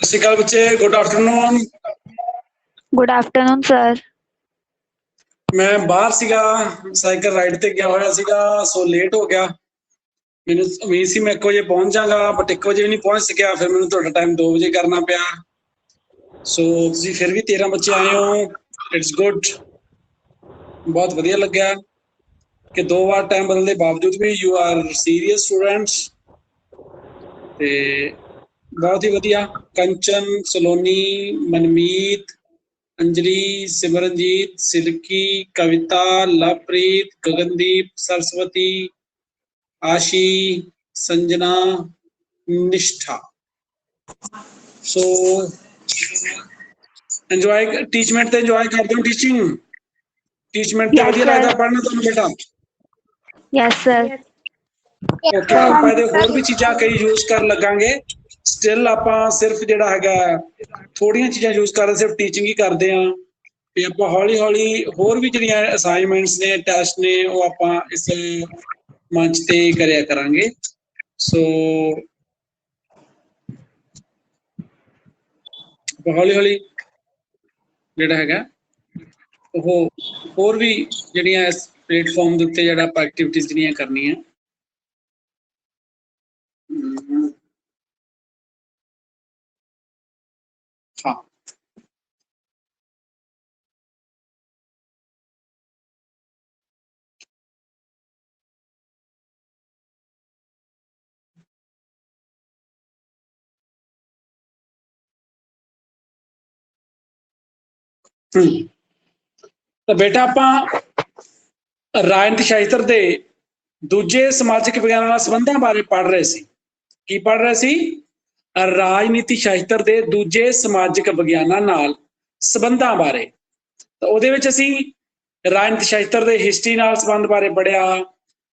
सत श्री अकाल बच्चे, good afternoon. Good afternoon sir. मैं बाहर सीगा, साइकिल राइड ते गया होया सीगा, सो लेट हो गया। मैंने उम्मीद सी मैं 1 बजे पहुंच जागा, बट 1 बजे भी नहीं पहुंच सकिया। फिर मैंने थोड़ा टाइम 2 बजे करना पिया। सो तुसी फिर भी 13 बच्चे आए हो, इट्स गुड। बहुत वधिया लग्या कि 2 बार टाइम बदलने के बावजूद भी यू आर सीरियस स्टूडेंट्स। ते बहुत ही वधिया। कंचन, सलोनी, मनमीत, अंजलि, सिमरनजीत, सिल्की, कविता, लवप्रीत, गगनदीप, सरस्वती, आशी, संजना, निष्ठा। सो एंजॉय टीचमेंट ते एंजॉय करते हो। टीचमेंट ते Yes, वधिया sir. लगदा पढ़ना तुहानू बेटा? Yes sir. ओके, ਆਪਾਂ ਇਹਦੇ ਹੋਰ ਵੀ ਚੀਜ਼ਾਂ ਕਈ ਯੂਜ਼ ਕਰਨ ਲੱਗਾਂਗੇ। ਸਟਿਲ ਆਪਾਂ ਸਿਰਫ ਜਿਹੜਾ ਹੈਗਾ ਥੋੜੀਆਂ ਚੀਜ਼ਾਂ ਯੂਜ਼ ਕਰਦੇ, ਸਿਰਫ ਟੀਚਿੰਗ ਹੀ ਕਰਦੇ ਆਂ। ਤੇ ਆਪਾਂ ਹੌਲੀ ਹੌਲੀ ਹੋਰ ਵੀ ਜਿਹੜੀਆਂ ਅਸਾਈਨਮੈਂਟਸ ਨੇ, ਟੈਸਟ ਨੇ, ਉਹ ਆਪਾਂ ਇਸ ਮੰਚ ਤੇ ਕਰਿਆ ਕਰਾਂਗੇ। ਸੋ ਹੌਲੀ ਹੌਲੀ ਜਿਹੜਾ ਹੈਗਾ ਉਹ ਹੋਰ ਵੀ ਜਿਹੜੀਆਂ ਇਸ ਪਲੇਟਫਾਰਮ ਦੇ ਉੱਤੇ ਜਿਹੜਾ ਆਪਾਂ ਐਕਟੀਵਿਟੀਜ਼ ਜਿਹੜੀਆਂ ਕਰਨੀਆਂ। हाँ, तो बेटा ਆਪਾਂ ਰਾਜਨੀਤੀ ਸ਼ਾਸਤਰ ਦੇ ਦੂਜੇ ਸਮਾਜਿਕ ਵਿਗਿਆਨਾਂ ਨਾਲ ਸੰਬੰਧਾਂ ਬਾਰੇ ਪੜ੍ਹ ਰਹੇ ਸੀ। ਕੀ ਪੜ੍ਹ ਰਹੇ ਸੀ? ਰਾਜਨੀਤੀ ਸ਼ਾਸਤਰ ਦੇ ਦੂਜੇ ਸਮਾਜਿਕ ਵਿਗਿਆਨਾਂ ਨਾਲ ਸੰਬੰਧਾਂ ਬਾਰੇ। ਤਾਂ ਉਹਦੇ ਵਿੱਚ ਅਸੀਂ ਰਾਜਨੀਤੀ ਸ਼ਾਸਤਰ ਦੇ ਹਿਸਟਰੀ ਨਾਲ ਸੰਬੰਧ ਬਾਰੇ ਪੜ੍ਹਿਆ,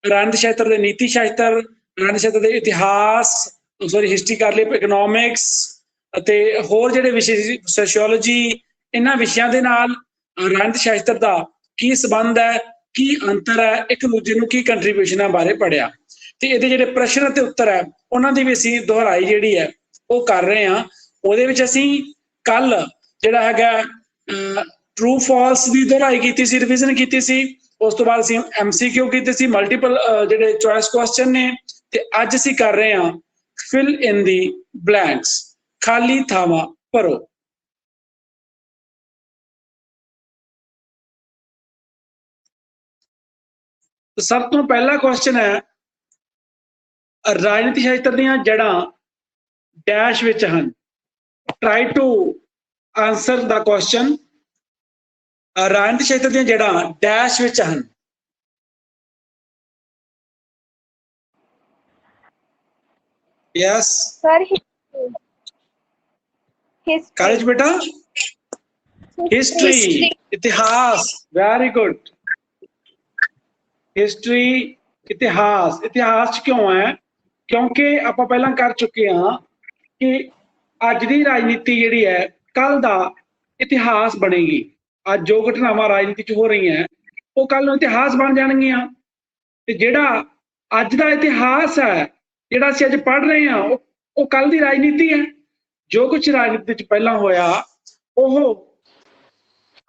ਰਾਜਨੀਤੀ ਸ਼ਾਸਤਰ ਦੇ ਨੀਤੀ ਸ਼ਾਸਤਰ, ਰਾਜਨੀਤੀ ਸ਼ਾਸਤਰ ਦੇ ਇਤਿਹਾਸ, ਸੌਰੀ ਹਿਸਟਰੀ ਕਰ ਲਈ, ਇਕਨੋਮਿਕਸ ਅਤੇ ਹੋਰ ਜਿਹੜੇ ਵਿਸ਼ੇ ਸੀ, ਸੋਸ਼ੀਓਲੋਜੀ, ਇਹਨਾਂ ਵਿਸ਼ਿਆਂ ਦੇ ਨਾਲ ਰਾਜਨੀਤੀ ਸ਼ਾਸਤਰ ਦਾ ਕੀ ਸੰਬੰਧ ਹੈ, ਕੀ ਅੰਤਰ ਹੈ, ਇੱਕ ਦੂਜੇ ਨੂੰ ਕੀ ਕੰਟਰੀਬਿਊਸ਼ਨਾਂ ਬਾਰੇ ਪੜ੍ਹਿਆ। ਤੇ ਇਹਦੇ ਜਿਹੜੇ ਪ੍ਰਸ਼ਨ ਅਤੇ ਉੱਤਰ ਹੈ ਉਹਨਾਂ ਦੀ ਵੀ ਅਸੀਂ ਦੁਹਰਾਈ ਜਿਹੜੀ ਹੈ ਉਹ ਕਰ ਰਹੇ ਹਾਂ। ਉਹਦੇ ਵਿੱਚ ਅਸੀਂ ਕੱਲ ਜਿਹੜਾ ਹੈਗਾ ਟਰੂ ਫਾਲਸ ਦੀ ਦੁਹਰਾਈ ਕੀਤੀ ਸੀ, ਰਿਵੀਜ਼ਨ ਕੀਤੀ ਸੀ। ਉਸ ਤੋਂ ਬਾਅਦ ਅਸੀਂ MCQ ਕੀਤੇ ਸੀ, ਮਲਟੀਪਲ ਜਿਹੜੇ ਚੋਇਸ ਕੁਐਸਚਨ ਨੇ। ਤੇ ਅੱਜ ਅਸੀਂ ਕਰ ਰਹੇ ਹਾਂ ਫਿਲ ਇਨ ਦੀ ਬਲੈਂਕਸ, ਖਾਲੀ ਥਾਵਾਂ ਭਰੋ। ਸਭ ਤੋਂ ਪਹਿਲਾ ਕੁਐਸਚਨ ਹੈ, ਰਾਜਨੀਤੀ ਸ਼ਾਸਤਰ ਦੀਆਂ ਜੜ੍ਹਾਂ ਡੈਸ਼ ਵਿੱਚ ਹਨ। Try to answer the question. ਰਾਜਨੀਤੀ ਸ਼ਾਸਤਰ ਦੀਆਂ ਜੜ੍ਹਾਂ ਡੈਸ਼ ਵਿੱਚ ਹਨ। ਯੈਸ सर ਕਾਲਜ ਬੇਟਾ? ਹਿਸਟਰੀ, ਇਤਿਹਾਸ। Very good. ਹਿਸਟਰੀ, ਇਤਿਹਾਸ। ਇਤਿਹਾਸ ਚ ਕਿਉਂ ਹੈ? ਕਿਉਂਕਿ ਆਪਾਂ ਪਹਿਲਾਂ ਕਰ ਚੁੱਕੇ ਹਾਂ ਕਿ ਅੱਜ ਦੀ ਰਾਜਨੀਤੀ ਜਿਹੜੀ ਹੈ ਕੱਲ ਦਾ ਇਤਿਹਾਸ ਬਣੇਗੀ। ਅੱਜ ਜੋ ਘਟਨਾਵਾਂ ਰਾਜਨੀਤੀ ਚ ਹੋ ਰਹੀਆਂ ਉਹ ਕੱਲ ਨੂੰ ਇਤਿਹਾਸ ਬਣ ਜਾਣਗੀਆਂ। ਤੇ ਜਿਹੜਾ ਅੱਜ ਦਾ ਇਤਿਹਾਸ ਹੈ, ਜਿਹੜਾ ਅਸੀਂ ਅੱਜ ਪੜ੍ਹ ਰਹੇ ਹਾਂ, ਉਹ ਕੱਲ ਦੀ ਰਾਜਨੀਤੀ ਹੈ। ਜੋ ਕੁਝ ਰਾਜਨੀਤੀ ਚ ਪਹਿਲਾਂ ਹੋਇਆ ਉਹ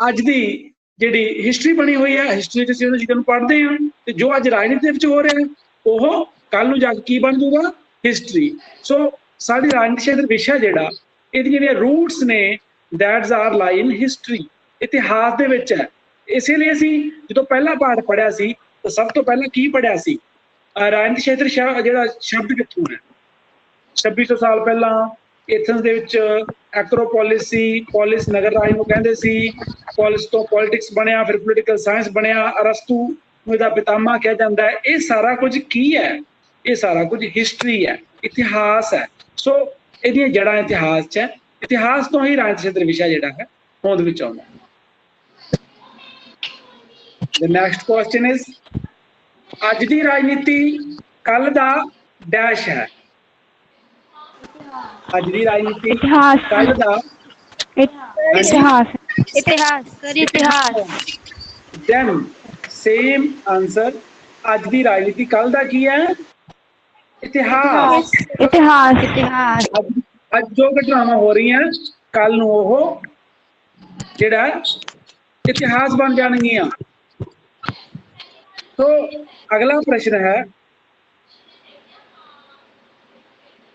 ਅੱਜ ਦੀ ਜਿਹੜੀ ਹਿਸਟਰੀ ਬਣੀ ਹੋਈ ਹੈ, ਹਿਸਟਰੀ ਚ ਅਸੀਂ ਉਹਨਾਂ ਚੀਜ਼ਾਂ ਨੂੰ ਪੜ੍ਹਦੇ ਹਾਂ। ਤੇ ਜੋ ਅੱਜ ਰਾਜਨੀਤੀ ਦੇ ਵਿੱਚ ਹੋ ਰਿਹਾ ਉਹ ਕੱਲ ਨੂੰ ਜਾ ਕੇ ਕੀ ਬਣ ਜਾਊਗਾ? ਹਿਸਟਰੀ। ਸੋ ਸਾਡੀ ਰਾਜਨੀਤੀ ਸ਼ਾਸਤਰ ਵਿਸ਼ਾ ਜਿਹੜਾ, ਇਹਦੀ ਜਿਹੜੀਆਂ ਰੂਟਸ ਨੇ ਦੈਟਸ ਆਰ ਲਾਈ ਇਨ ਹਿਸਟਰੀ, ਇਤਿਹਾਸ ਦੇ ਵਿੱਚ ਹੈ। ਇਸੇ ਲਈ ਅਸੀਂ ਜਦੋਂ ਪਹਿਲਾ ਪਾਠ ਪੜ੍ਹਿਆ ਸੀ ਤਾਂ ਸਭ ਤੋਂ ਪਹਿਲਾਂ ਕੀ ਪੜ੍ਹਿਆ ਸੀ? ਰਾਜਨੀਤੀ ਸ਼ਾਸਤਰ ਜਿਹੜਾ ਸ਼ਬਦ ਕਿੱਥੋਂ ਹੈ? 2600 ਸਾਲ ਪਹਿਲਾਂ ਐਥਨਸ ਦੇ ਵਿੱਚ ਐਕਰੋਪੋਲਿਸ ਸੀ। ਪੋਲਿਸ ਨਗਰ ਰਾਜ ਨੂੰ ਕਹਿੰਦੇ ਸੀ। ਪੋਲਿਸ ਤੋਂ ਪੋਲਿਟਿਕਸ ਬਣਿਆ, ਫਿਰ ਪੋਲੀਟੀਕਲ ਸਾਇੰਸ ਬਣਿਆ। ਅਰਸਤੂ ਨੂੰ ਇਹਦਾ ਪਿਤਾਮਾ ਕਿਹਾ ਜਾਂਦਾ ਹੈ। ਇਹ ਸਾਰਾ ਕੁਝ ਕੀ ਹੈ? ਇਹ ਸਾਰਾ ਕੁਝ ਹਿਸਟਰੀ ਹੈ, ਇਤਿਹਾਸ ਹੈ। ਸੋ ਇਹਦੀਆਂ ਜੜ੍ਹਾਂ ਇਤਿਹਾਸ 'ਚ ਹੈ। ਇਤਿਹਾਸ ਤੋਂ ਹੀ ਰਾਜਨੀਤੀ ਸ਼ਾਸਤਰ ਵਿਸ਼ਾ ਜਿਹੜਾ ਹੈ ਹੋਂਦ ਵਿੱਚ ਆਉਂਦਾ ਹੈ। The next question is, ਅੱਜ ਦੀ ਰਾਜਨੀਤੀ ਕੱਲ ਦਾ ਡੈਸ਼ ਹੈ। ਅੱਜ ਦੀ ਰਾਜਨੀਤੀ ਕੱਲ ਦਾ इतिहास। इतिहास सर, इतिहास। then same answer, ਅੱਜ ਦੀ ਰਾਜਨੀਤੀ ਕੱਲ ਦਾ ਕੀ ਹੈ? ਇਤਿਹਾਸ। इतिहास। इतिहास। ਅੱਜ ਜੋ ਘਟਨਾਵਾਂ ਹੋ ਰਹੀਆਂ ਕੱਲ ਨੂੰ ਉਹ ਜਿਹੜਾ ਇਤਿਹਾਸ ਬਣ ਜਾਣਗੀਆਂ। तो अगला प्रश्न है,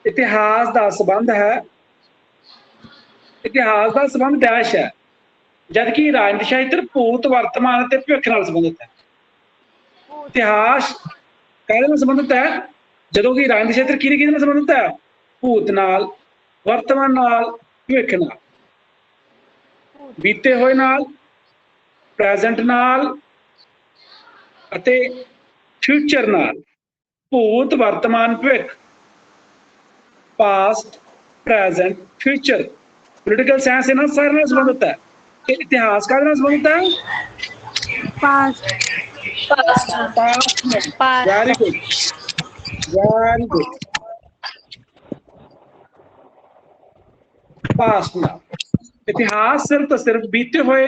इतिहास का संबंध है, इतिहास का संबंध डैश है, जबकि राजनीति शास्त्र भूत वर्तमान ते भविष्य नाल संबंधित है। इतिहास कहदे नाल संबंधित है, जदों कि राजनीति शास्त्र किहदे नाल संबंधित है, भूत नाल, वर्तमान नाल, भविष्य नाल, बीते होए नाल, प्रेजेंट नाल ਅਤੇ ਫਿਊਚਰ ਨਾਲ। ਭੂਤ ਵਰਤਮਾਨ ਭਵਿੱਖ, past present future. Political science ਇਹਨਾਂ ਸਾਰੇ ਨਾਲ ਸੰਬੰਧਿਤ ਹੈ। ਤੇ ਇਤਿਹਾਸ ਕਾਹਦੇ ਨਾਲ ਸੰਬੰਧਿਤ ਹੈ? Past very good, very good. Past ਨਾਲ। ਇਤਿਹਾਸ ਸਿਰਫ ਤੇ ਸਿਰਫ ਬੀਤੇ ਹੋਏ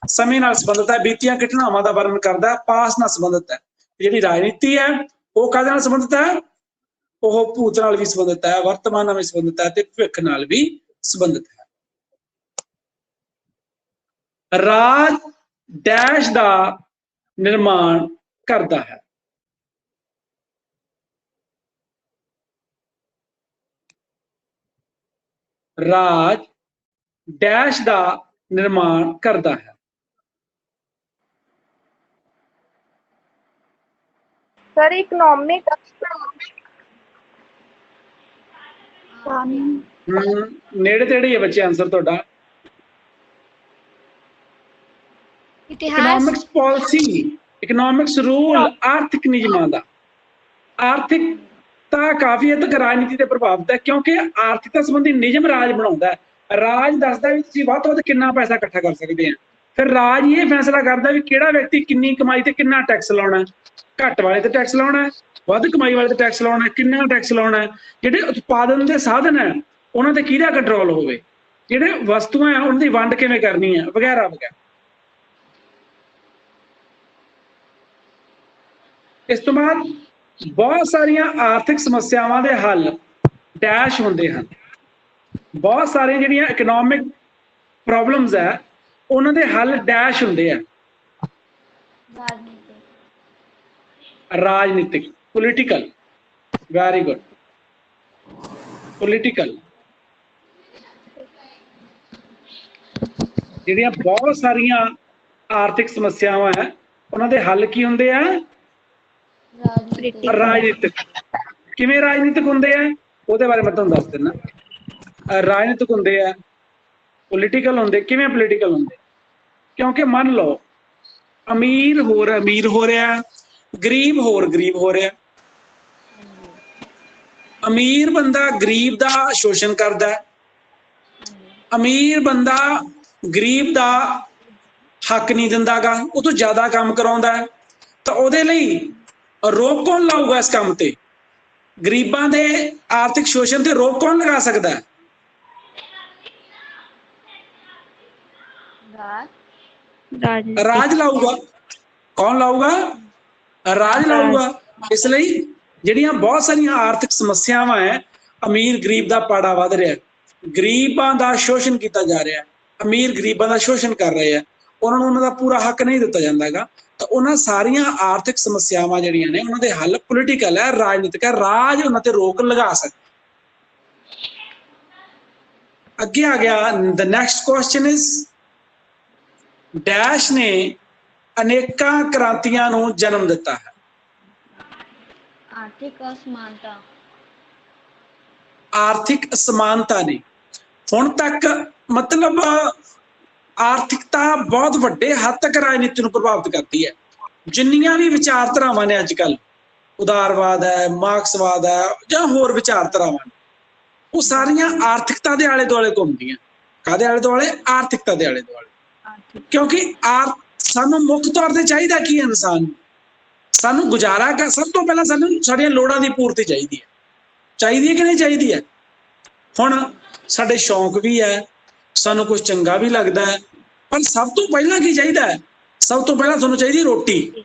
ਸਮੇਂ ਨਾਲ ਸੰਬੰਧਿਤ ਹੈ, ਬੀਤੀਆਂ ਘਟਨਾਵਾਂ ਦਾ ਵਰਣਨ ਕਰਦਾ ਹੈ, ਪਾਸਟ ਨਾਲ ਸੰਬੰਧਿਤ ਹੈ। ਜਿਹੜੀ ਰਾਜਨੀਤੀ ਹੈ ਉਹ ਕਾਹਦੇ ਨਾਲ ਸੰਬੰਧਿਤ ਹੈ? ਉਹ ਭੂਤ ਨਾਲ ਵੀ ਸੰਬੰਧਿਤ ਹੈ, ਵਰਤਮਾਨ ਨਾਲ ਵੀ ਸੰਬੰਧਿਤ ਹੈ ਤੇ ਭਵਿੱਖ ਨਾਲ ਵੀ ਸੰਬੰਧਿਤ ਹੈ। ਰਾਜ ਡੈਸ਼ ਦਾ ਨਿਰਮਾਣ ਕਰਦਾ ਹੈ। ਰਾਜ ਡੈਸ਼ ਦਾ ਨਿਰਮਾਣ ਕਰਦਾ ਹੈ। सर इकोनॉमिक ਨੇੜੇ ਤੇੜੇ ਹੀ ਹੈ ਬੱਚੇ ਆਨਸਰ ਤੁਹਾਡਾ। ਇਕਨੋਮਿਕਸ ਪਾਲਿਸੀ, ਇਕਨੋਮਿਕਸ ਰੂਲ, ਆਰਥਿਕ ਨਿਯਮਾਂ ਦਾ। ਆਰਥਿਕਤਾ ਕਾਫੀ ਹੱਦ ਤੱਕ ਰਾਜਨੀਤੀ ਤੇ ਪ੍ਰਭਾਵਿਤ ਹੈ, ਕਿਉਂਕਿ ਆਰਥਿਕਤਾ ਸੰਬੰਧੀ ਨਿਯਮ ਰਾਜ ਬਣਾਉਂਦਾ ਹੈ। ਰਾਜ ਦੱਸਦਾ ਵੀ ਤੁਸੀਂ ਵੱਧ ਤੋਂ ਵੱਧ ਕਿੰਨਾ ਪੈਸਾ ਇਕੱਠਾ ਕਰ ਸਕਦੇ ਆ। ਫਿਰ ਰਾਜ ਇਹ ਫੈਸਲਾ ਕਰਦਾ ਵੀ ਕਿਹੜਾ ਵਿਅਕਤੀ ਕਿੰਨੀ ਕਮਾਈ ਤੇ ਕਿੰਨਾ ਟੈਕਸ ਲਾਉਣਾ, ਘੱਟ ਵਾਲੇ ਤੇ ਟੈਕਸ ਲਾਉਣਾ, ਵੱਧ ਕਮਾਈ ਵਾਲੇ ਤੇ ਟੈਕਸ ਲਾਉਣਾ, ਕਿੰਨਾ ਟੈਕਸ ਲਾਉਣਾ। ਜਿਹੜੇ ਉਤਪਾਦਨ ਦੇ ਸਾਧਨ ਹੈ ਉਹਨਾਂ ਤੇ ਕਿਹਦਾ ਕੰਟਰੋਲ ਹੋਵੇ, ਜਿਹੜੇ ਵਸਤੂਆਂ ਆ ਉਹਨਾਂ ਦੀ ਵੰਡ ਕਿਵੇਂ ਕਰਨੀ ਹੈ, ਵਗੈਰਾ ਵਗੈਰਾ। ਇਸ ਤੋਂ ਬਾਅਦ ਬਹੁਤ ਸਾਰੀਆਂ ਆਰਥਿਕ ਸਮੱਸਿਆਵਾਂ ਦੇ ਹੱਲ ਡੈਸ਼ ਹੁੰਦੇ ਹਨ। ਬਹੁਤ ਸਾਰੀਆਂ ਜਿਹੜੀਆਂ ਇਕਨੋਮਿਕ ਪ੍ਰੋਬਲਮਸ ਹੈ ਉਹਨਾਂ ਦੇ ਹੱਲ ਡੈਸ਼ ਹੁੰਦੇ ਆ। ਰਾਜਨੀਤਿਕ, ਪੋਲੀਟੀਕਲ, ਵੈਰੀ ਗੁੱਡ, ਪੋਲੀਟੀਕਲ। ਜਿਹੜੀਆਂ ਬਹੁਤ ਸਾਰੀਆਂ ਆਰਥਿਕ ਸਮੱਸਿਆਵਾਂ ਹੈ ਉਹਨਾਂ ਦੇ ਹੱਲ ਕੀ ਹੁੰਦੇ ਆ? ਰਾਜਨੀਤਿਕ। ਕਿਵੇਂ ਰਾਜਨੀਤਿਕ ਹੁੰਦੇ ਆ ਉਹਦੇ ਬਾਰੇ ਮੈਂ ਤੁਹਾਨੂੰ ਦੱਸ ਦਿੰਦਾ। ਰਾਜਨੀਤਿਕ ਹੁੰਦੇ ਆ, ਪੋਲੀਟੀਕਲ ਹੁੰਦੇ। ਕਿਵੇਂ ਪੋਲੀਟੀਕਲ ਹੁੰਦੇ? ਕਿਉਂਕਿ ਮੰਨ ਲਓ ਅਮੀਰ ਹੋਰ ਅਮੀਰ ਹੋ ਰਿਹਾ, ਗਰੀਬ ਹੋਰ ਗਰੀਬ ਹੋ ਰਿਹਾ। ਅਮੀਰ ਬੰਦਾ ਗਰੀਬ ਦਾ ਸ਼ੋਸ਼ਣ ਕਰਦਾ, ਅਮੀਰ ਬੰਦਾ ਗਰੀਬ ਦਾ ਹੱਕ ਨਹੀਂ ਦਿੰਦਾਗਾ, ਉਹ ਤੋਂ ਜ਼ਿਆਦਾ ਕੰਮ ਕਰਾਉਂਦਾ। ਤਾਂ ਉਹਦੇ ਲਈ ਰੋਕ ਕੌਣ ਲਾਊਗਾ ਇਸ ਕੰਮ ਤੇ? ਗਰੀਬਾਂ ਦੇ ਆਰਥਿਕ ਸ਼ੋਸ਼ਣ ਤੇ ਰੋਕ ਕੌਣ ਲਗਾ ਸਕਦਾ ਹੈ? ਰਾਜ ਲਾਊਗਾ। ਕੌਣ ਲਾਊਗਾ? ਰਾਜ ਲਾਊਗਾ। ਇਸ ਲਈ ਜਿਹੜੀਆਂ ਬਹੁਤ ਸਾਰੀਆਂ ਆਰਥਿਕ ਸਮੱਸਿਆਵਾਂ ਹੈ, ਅਮੀਰ ਗਰੀਬ ਦਾ ਪਾੜਾ ਵੱਧ ਰਿਹਾ, ਗਰੀਬਾਂ ਦਾ ਸ਼ੋਸ਼ਣ ਕੀਤਾ ਜਾ ਰਿਹਾ, ਅਮੀਰ ਗਰੀਬਾਂ ਦਾ ਸ਼ੋਸ਼ਣ ਕਰ ਰਹੇ ਆ, ਉਹਨਾਂ ਨੂੰ ਉਹਨਾਂ ਦਾ ਪੂਰਾ ਹੱਕ ਨਹੀਂ ਦਿੱਤਾ ਜਾਂਦਾ ਗਾ। ਤਾਂ ਉਹਨਾਂ ਸਾਰੀਆਂ ਆਰਥਿਕ ਸਮੱਸਿਆਵਾਂ ਜਿਹੜੀਆਂ ਨੇ ਉਹਨਾਂ ਦੇ ਹੱਲ ਪੋਲੀਟੀਕਲ ਹੈ, ਰਾਜਨੀਤਿਕ ਹੈ। ਰਾਜ ਉਹਨਾਂ ਤੇ ਰੋਕ ਲਗਾ ਸਕਦਾ। ਅੱਗੇ ਆ ਗਿਆ, the next question is dash ਨੇ ਅਨੇਕਾਂ ਕ੍ਰਾਂਤੀਆਂ ਨੂੰ ਜਨਮ ਦਿੱਤਾ ਹੈ। आर्थिक असमानता। ਆਰਥਿਕ ਅਸਮਾਨਤਾ ਨੇ ਹੁਣ ਤੱਕ ਮਤਲਬ ਆਰਥਿਕਤਾ ਬਹੁਤ ਵੱਡੇ ਹੱਦ ਤੱਕ ਰਾਜਨੀਤੀ ਨੂੰ ਪ੍ਰਭਾਵਿਤ ਕਰਦੀ ਹੈ। ਜਿੰਨੀਆਂ ਵੀ ਵਿਚਾਰਧਾਰਾਵਾਂ ਨੇ ਅੱਜ ਕੱਲ੍ਹ, ਉਦਾਰਵਾਦ ਹੈ, ਮਾਰਕਸਵਾਦ ਹੈ ਜਾਂ ਹੋਰ ਵਿਚਾਰਧਾਰਾਵਾਂ, ਉਹ ਸਾਰੀਆਂ ਆਰਥਿਕਤਾ ਦੇ ਆਲੇ ਦੁਆਲੇ ਘੁੰਮਦੀਆਂ। ਕਾਹਦੇ ਆਲੇ ਦੁਆਲੇ? ਆਰਥਿਕਤਾ ਦੇ ਆਲੇ ਦੁਆਲੇ। ਕਿਉਂਕਿ ਸਾਨੂੰ ਮੁੱਖ ਤੌਰ ਤੇ ਚਾਹੀਦਾ ਕੀ ਹੈ? ਇਨਸਾਨ ਨੂੰ ਸਾਨੂੰ ਗੁਜ਼ਾਰਾ ਕਰ, ਸਭ ਤੋਂ ਪਹਿਲਾਂ ਸਾਨੂੰ ਸਾਡੀਆਂ ਲੋੜਾਂ ਦੀ ਪੂਰਤੀ ਚਾਹੀਦੀ ਹੈ। ਚਾਹੀਦੀ ਹੈ ਕਿ ਨਹੀਂ ਚਾਹੀਦੀ ਹੈ? ਹੁਣ ਸਾਡੇ ਸ਼ੌਂਕ ਵੀ ਹੈ, ਸਾਨੂੰ ਕੁਝ ਚੰਗਾ ਵੀ ਲੱਗਦਾ ਹੈ, ਪਰ ਸਭ ਤੋਂ ਪਹਿਲਾਂ ਕੀ ਚਾਹੀਦਾ ਹੈ? ਸਭ ਤੋਂ ਪਹਿਲਾਂ ਤੁਹਾਨੂੰ ਚਾਹੀਦੀ ਰੋਟੀ।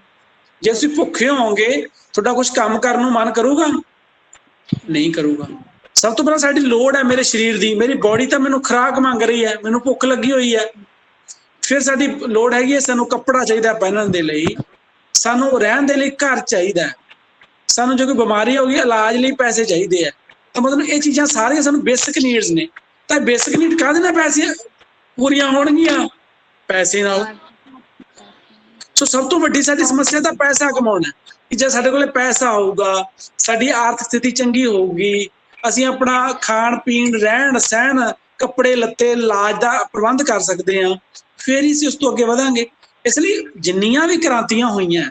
ਜੇ ਤੁਸੀਂ ਭੁੱਖੇ ਹੋਵੋਗੇ ਤੁਹਾਡਾ ਕੁਝ ਕੰਮ ਕਰਨ ਨੂੰ ਮਨ ਕਰੂਗਾ? ਨਹੀਂ ਕਰੂਗਾ। ਸਭ ਤੋਂ ਪਹਿਲਾਂ ਸਾਡੀ ਲੋੜ ਹੈ ਮੇਰੇ ਸਰੀਰ ਦੀ, ਮੇਰੀ ਬੋਡੀ ਤਾਂ ਮੈਨੂੰ ਖੁਰਾਕ ਮੰਗ ਰਹੀ ਹੈ, ਮੈਨੂੰ ਭੁੱਖ ਲੱਗੀ ਹੋਈ ਹੈ। ਫਿਰ ਸਾਡੀ ਲੋੜ ਹੈਗੀ ਹੈ, ਸਾਨੂੰ ਕੱਪੜਾ ਚਾਹੀਦਾ ਪਹਿਨਣ ਦੇ ਲਈ, ਸਾਨੂੰ ਰਹਿਣ ਦੇ ਲਈ ਘਰ ਚਾਹੀਦਾ ਹੈ, ਸਾਨੂੰ ਜੇ ਕੋਈ ਬਿਮਾਰੀ ਹੋ ਗਈ ਇਲਾਜ ਲਈ ਪੈਸੇ ਚਾਹੀਦੇ ਆ। ਤਾਂ ਮਤਲਬ ਇਹ ਚੀਜ਼ਾਂ ਸਾਰੀਆਂ ਸਾਨੂੰ ਬੇਸਿਕ ਨੀਡਸ ਨੇ। ਤਾਂ ਬੇਸਿਕ ਨੀਡ ਕਾਹਦੇ ਨਾਲ ਪੈਸੇ ਪੂਰੀਆਂ ਹੋਣਗੀਆਂ? ਪੈਸੇ ਨਾਲ। ਸੋ ਸਭ ਤੋਂ ਵੱਡੀ ਸਾਡੀ ਸਮੱਸਿਆ ਤਾਂ ਪੈਸਾ ਕਮਾਉਣਾ ਕਿ ਜੇ ਸਾਡੇ ਕੋਲ ਪੈਸਾ ਹੋਊਗਾ, ਸਾਡੀ ਆਰਥਿਕ ਸਥਿਤੀ ਚੰਗੀ ਹੋਊਗੀ, ਅਸੀਂ ਆਪਣਾ ਖਾਣ ਪੀਣ, ਰਹਿਣ ਸਹਿਣ, ਕੱਪੜੇ ਲੱਤੇ, ਇਲਾਜ ਦਾ ਪ੍ਰਬੰਧ ਕਰ ਸਕਦੇ ਹਾਂ, ਫਿਰ ਹੀ ਅਸੀਂ ਉਸ ਤੋਂ ਅੱਗੇ ਵਧਾਂਗੇ। ਇਸ ਲਈ ਜਿੰਨੀਆਂ ਵੀ ਕ੍ਰਾਂਤੀਆਂ ਹੋਈਆਂ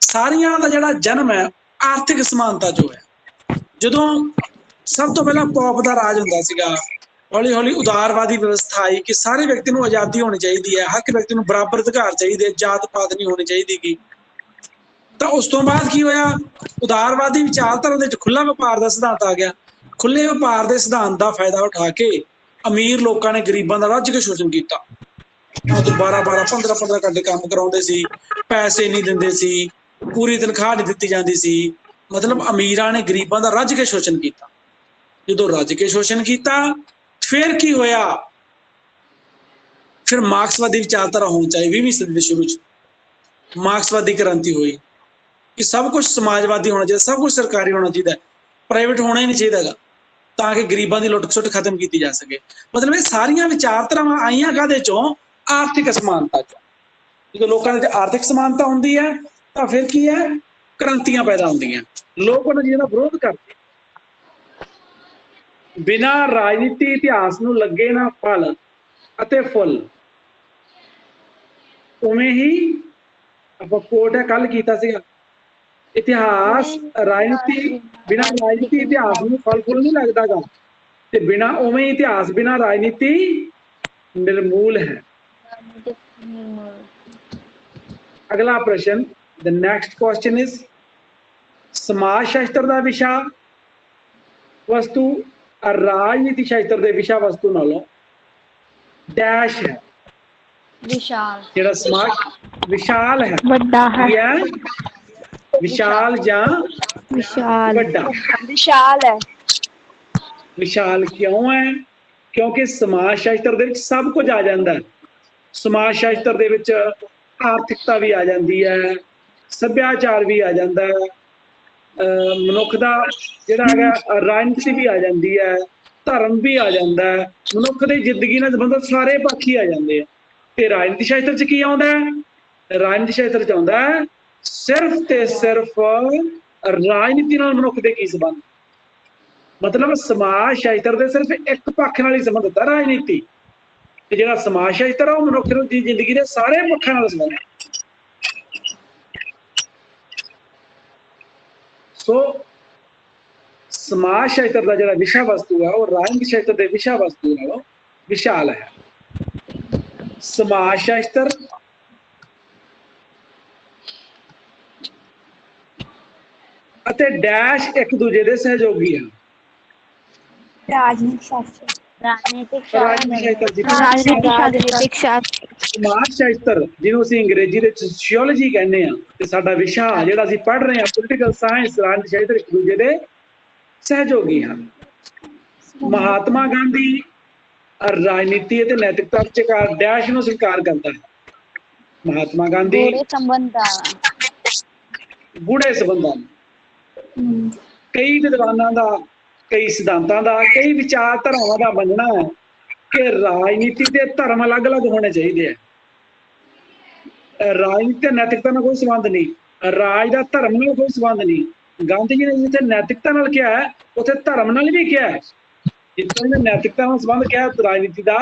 ਸਾਰੀਆਂ ਦਾ ਜਿਹੜਾ ਜਨਮ ਹੈ ਆਰਥਿਕ ਸਮਾਨਤਾ ਜੋ ਹੈ। ਜਦੋਂ ਸਭ ਤੋਂ ਪਹਿਲਾਂ ਪੌਪ ਦਾ ਰਾਜ ਹੁੰਦਾ ਸੀਗਾ, ਹੌਲੀ ਹੌਲੀ ਉਦਾਰਵਾਦੀ ਵਿਵਸਥਾ ਆਈ ਕਿ ਸਾਰੇ ਵਿਅਕਤੀ ਨੂੰ ਆਜ਼ਾਦੀ ਹੋਣੀ ਚਾਹੀਦੀ ਹੈ, ਹਰ ਵਿਅਕਤੀ ਨੂੰ ਬਰਾਬਰ ਅਧਿਕਾਰ ਚਾਹੀਦੇ, ਜਾਤ ਪਾਤ ਨਹੀਂ ਹੋਣੀ ਚਾਹੀਦੀ ਗੀ। ਤਾਂ ਉਸ ਤੋਂ ਬਾਅਦ ਕੀ ਹੋਇਆ? ਉਦਾਰਵਾਦੀ ਵਿਚਾਰਧਾਰਾ ਦੇ ਵਿੱਚ ਖੁੱਲਾ ਵਪਾਰ ਦਾ ਸਿਧਾਂਤ ਆ ਗਿਆ। ਖੁੱਲੇ ਵਪਾਰ ਦੇ ਸਿਧਾਂਤ ਦਾ ਫਾਇਦਾ ਉਠਾ ਕੇ ਅਮੀਰ ਲੋਕਾਂ ਨੇ ਗਰੀਬਾਂ ਦਾ ਰੱਜ ਕੇ ਸ਼ੋਸ਼ਣ ਕੀਤਾ। 12-12, 15-15 ਘੰਟੇ ਕੰਮ ਕਰਾਉਂਦੇ ਸੀ, ਪੈਸੇ ਨਹੀਂ ਦਿੰਦੇ ਸੀ, ਪੂਰੀ ਤਨਖਾਹ ਨਹੀਂ ਦਿੱਤੀ ਜਾਂਦੀ ਸੀ। ਮਤਲਬ ਅਮੀਰਾਂ ਨੇ ਗਰੀਬਾਂ ਦਾ ਰੱਜ ਕੇ ਸ਼ੋਸ਼ਣ ਕੀਤਾ। ਜਦੋਂ ਰੱਜ ਕੇ ਸ਼ੋਸ਼ਣ ਕੀਤਾ ਫਿਰ ਕੀ ਹੋਇਆ? ਫਿਰ ਮਾਰਕਸਵਾਦੀ ਵਿਚਾਰਧਾਰਾ ਹੋਣੀ ਚਾਹੀਦੀ। 20ਵੀਂ ਸਦੀ ਦੇ ਸ਼ੁਰੂ ਚ ਮਾਰਕਸਵਾਦੀ ਕ੍ਰਾਂਤੀ ਹੋਈ ਕਿ ਸਭ ਕੁਝ ਸਮਾਜਵਾਦੀ ਹੋਣਾ ਚਾਹੀਦਾ, ਸਭ ਕੁਝ ਸਰਕਾਰੀ ਹੋਣਾ ਚਾਹੀਦਾ, ਪ੍ਰਾਈਵੇਟ ਹੋਣਾ ਹੀ ਨਹੀਂ ਚਾਹੀਦਾ ਗਾ, ਤਾਂ ਕਿ ਗਰੀਬਾਂ ਦੀ ਲੁੱਟ ਖਸੁੱਟ ਖਤਮ ਕੀਤੀ ਜਾ ਸਕੇ। ਮਤਲਬ ਇਹ ਸਾਰੀਆਂ ਵਿਚਾਰਧਾਰਾਵਾਂ ਆਈਆਂ ਕਾਹਦੇ ਚੋਂ? ਆਰਥਿਕ ਅਸਮਾਨਤਾ ਚੋਂ। ਜਦੋਂ ਲੋਕਾਂ ਦੇ ਆਰਥਿਕ ਸਮਾਨਤਾ ਹੁੰਦੀ ਹੈ ਤਾਂ ਫਿਰ ਕੀ ਹੈ? ਕ੍ਰਾਂਤੀਆਂ ਪੈਦਾ ਹੁੰਦੀਆਂ, ਲੋਕ ਉਹਨਾਂ ਚੀਜ਼ਾਂ ਦਾ ਵਿਰੋਧ ਕਰਦੇ। ਬਿਨਾਂ ਰਾਜਨੀਤੀ ਇਤਿਹਾਸ ਨੂੰ ਲੱਗੇ ਨਾ ਫਲ ਅਤੇ ਫੁੱਲ। ਉਵੇਂ ਹੀ ਆਪਾਂ ਕੋਟ ਹੈ ਕੱਲ ਕੀਤਾ ਸੀਗਾ, ਇਤਿਹਾਸ ਰਾਜਨੀਤੀ, ਬਿਨਾਂ ਰਾਜਨੀਤੀ ਇਤਿਹਾਸ ਨੂੰ ਫਲ ਫੁੱਲ ਨਹੀਂ ਲੱਗਦਾ ਗਾ, ਤੇ ਬਿਨਾਂ ਉਵੇਂ ਇਤਿਹਾਸ ਬਿਨਾਂ ਰਾਜਨੀਤੀ ਨਿਰਮੂਲ ਹੈ। ਅਗਲਾ ਪ੍ਰਸ਼ਨ, the next question is, ਸਮਾਜ ਸ਼ਾਸਤਰ ਦਾ ਵਿਸ਼ਾ ਵਸਤੂ ਰਾਜਨੀਤੀ ਸ਼ਾਸਤਰ ਦੇ ਵਿਸ਼ਾ ਵਸਤੂ ਨਾਲੋਂ ਡੈਸ਼ ਹੈ। ਵਿਸ਼ਾਲ। ਜਿਹੜਾ ਸਮਾਜ ਵਿਸ਼ਾਲ ਹੈ, ਵੱਡਾ ਹੈ। ਕੀ ਹੈ? ਵਿਸ਼ਾਲ ਜਾਂ ਵਿਸ਼ਾਲ। ਵੱਡਾ। विशाल है। ਵਿਸ਼ਾਲ ਕਿਉਂ ਹੈ? ਕਿਉਂਕਿ ਸਮਾਜ ਸ਼ਾਸਤਰ ਦੇ ਵਿੱਚ ਸਭ ਕੁਝ ਆ ਜਾਂਦਾ ਹੈ। ਸਮਾਜ ਸ਼ਾਸਤਰ ਦੇ ਵਿੱਚ ਆਰਥਿਕਤਾ ਵੀ ਆ ਜਾਂਦੀ ਹੈ, ਸੱਭਿਆਚਾਰ ਵੀ ਆ ਜਾਂਦਾ ਹੈ, ਮਨੁੱਖ ਦਾ ਜਿਹੜਾ ਹੈਗਾ ਰਾਜਨੀਤੀ ਵੀ ਆ ਜਾਂਦੀ ਹੈ, ਧਰਮ ਵੀ ਆ ਜਾਂਦਾ ਹੈ, ਮਨੁੱਖ ਦੀ ਜ਼ਿੰਦਗੀ ਨਾਲ ਸੰਬੰਧਿਤ ਸਾਰੇ ਪੱਖ ਹੀ ਆ ਜਾਂਦੇ ਆ। ਤੇ ਰਾਜਨੀਤੀ ਸ਼ਾਸਤਰ ਚ ਕੀ ਆਉਂਦਾ ਹੈ? ਰਾਜਨੀਤੀ ਸ਼ਾਸਤਰ ਚ ਆਉਂਦਾ ਹੈ ਸਿਰਫ ਤੇ ਸਿਰਫ ਰਾਜਨੀਤੀ ਨਾਲ ਮਨੁੱਖ ਦੇ ਕੀ ਸੰਬੰਧ। ਮਤਲਬ ਸਮਾਜ ਸ਼ਾਸਤਰ ਦੇ ਸਿਰਫ ਇੱਕ ਪੱਖ ਨਾਲ ਹੀ ਸੰਬੰਧਿਤ ਹੈ ਰਾਜਨੀਤੀ, ਤੇ ਜਿਹੜਾ ਸਮਾਜ ਸ਼ਾਸਤਰ ਆ ਉਹ ਮਨੁੱਖ ਦੀ ਜ਼ਿੰਦਗੀ ਦੇ ਸਾਰੇ ਪੱਖਾਂ ਨਾਲ ਸੰਬੰਧਿਤ। ਸੋ ਸਮਾਜ ਸ਼ਾਸਤਰ ਦਾ ਜਿਹੜਾ ਵਿਸ਼ਾ ਵਸਤੂ ਹੈ ਉਹ ਰਾਜਨੀਤੀ ਸ਼ਾਸਤਰ ਦੇ ਵਿਸ਼ਾ ਵਸਤੂ ਨਾਲੋਂ ਵਿਸ਼ਾਲ ਹੈ। ਸਮਾਜ ਸ਼ਾਸਤਰ ਅਤੇ ਡੈਸ਼ ਇੱਕ ਦੂਜੇ ਦੇ ਸਹਿਯੋਗੀ ਹਨ। राजनीतिक शास्त्र। ਰਾਜਨੀਤਿਕ राजनीतिक ਸ਼ਾਸਤਰ। ਸਮਾਜ ਸ਼ਾਸਤਰ ਜਿਹਨੂੰ ਅਸੀਂ ਅੰਗਰੇਜ਼ੀ ਦੇ ਸੋਸ਼ੀਓਲੋਜੀ ਕਹਿੰਦੇ ਆ, ਤੇ ਸਾਡਾ ਵਿਸ਼ਾ ਜਿਹੜਾ ਅਸੀਂ ਪੜ੍ਹ ਰਹੇ ਹਾਂ ਪੋਲੀਟੀਕਲ ਸਾਇੰਸ, ਰਾਜਨੀਤੀ ਸ਼ਾਸਤਰ ਇੱਕ ਦੂਜੇ ਦੇ ਸਹਿਯੋਗੀ ਹਨ। ਮਹਾਤਮਾ ਗਾਂਧੀ ਰਾਜਨੀਤੀ ਅਤੇ ਨੈਤਿਕਤਾ ਵਿਚਕਾਰ ਡੈਸ਼ ਨੂੰ ਸਵੀਕਾਰ ਕਰਦਾ ਹੈ। ਮਹਾਤਮਾ ਗਾਂਧੀ ਗੂੜੇ ਸੰਬੰਧਾਂ, ਕਈ ਵਿਦਵਾਨਾਂ ਦਾ, ਕਈ ਸਿਧਾਂਤਾਂ ਦਾ, ਕਈ ਵਿਚਾਰਧਾਰਾਵਾਂ ਦਾ ਮੰਨਣਾ ਹੈ ਕਿ ਰਾਜਨੀਤੀ ਤੇ ਧਰਮ ਅਲੱਗ-ਅਲੱਗ ਹੋਣੇ ਚਾਹੀਦੇ ਆ। ਰਾਜਨੀਤੀ ਤੇ ਨੈਤਿਕਤਾ ਨਾਲ ਕੋਈ ਸੰਬੰਧ ਨਹੀਂ, ਰਾਜ ਦਾ ਧਰਮ ਨਾਲ ਕੋਈ ਸੰਬੰਧ ਨਹੀਂ। ਗਾਂਧੀ ਜੀ ਨੇ ਜਿੱਥੇ ਨੈਤਿਕਤਾ ਨਾਲ ਕਿਹਾ ਹੈ ਉੱਥੇ ਧਰਮ ਨਾਲ ਵੀ ਕਿਹਾ ਹੈ। ਜਿੱਥੇ ਉਹਨੇ ਨੈਤਿਕਤਾ ਨਾਲ ਸੰਬੰਧ ਕਿਹਾ ਰਾਜਨੀਤੀ ਦਾ,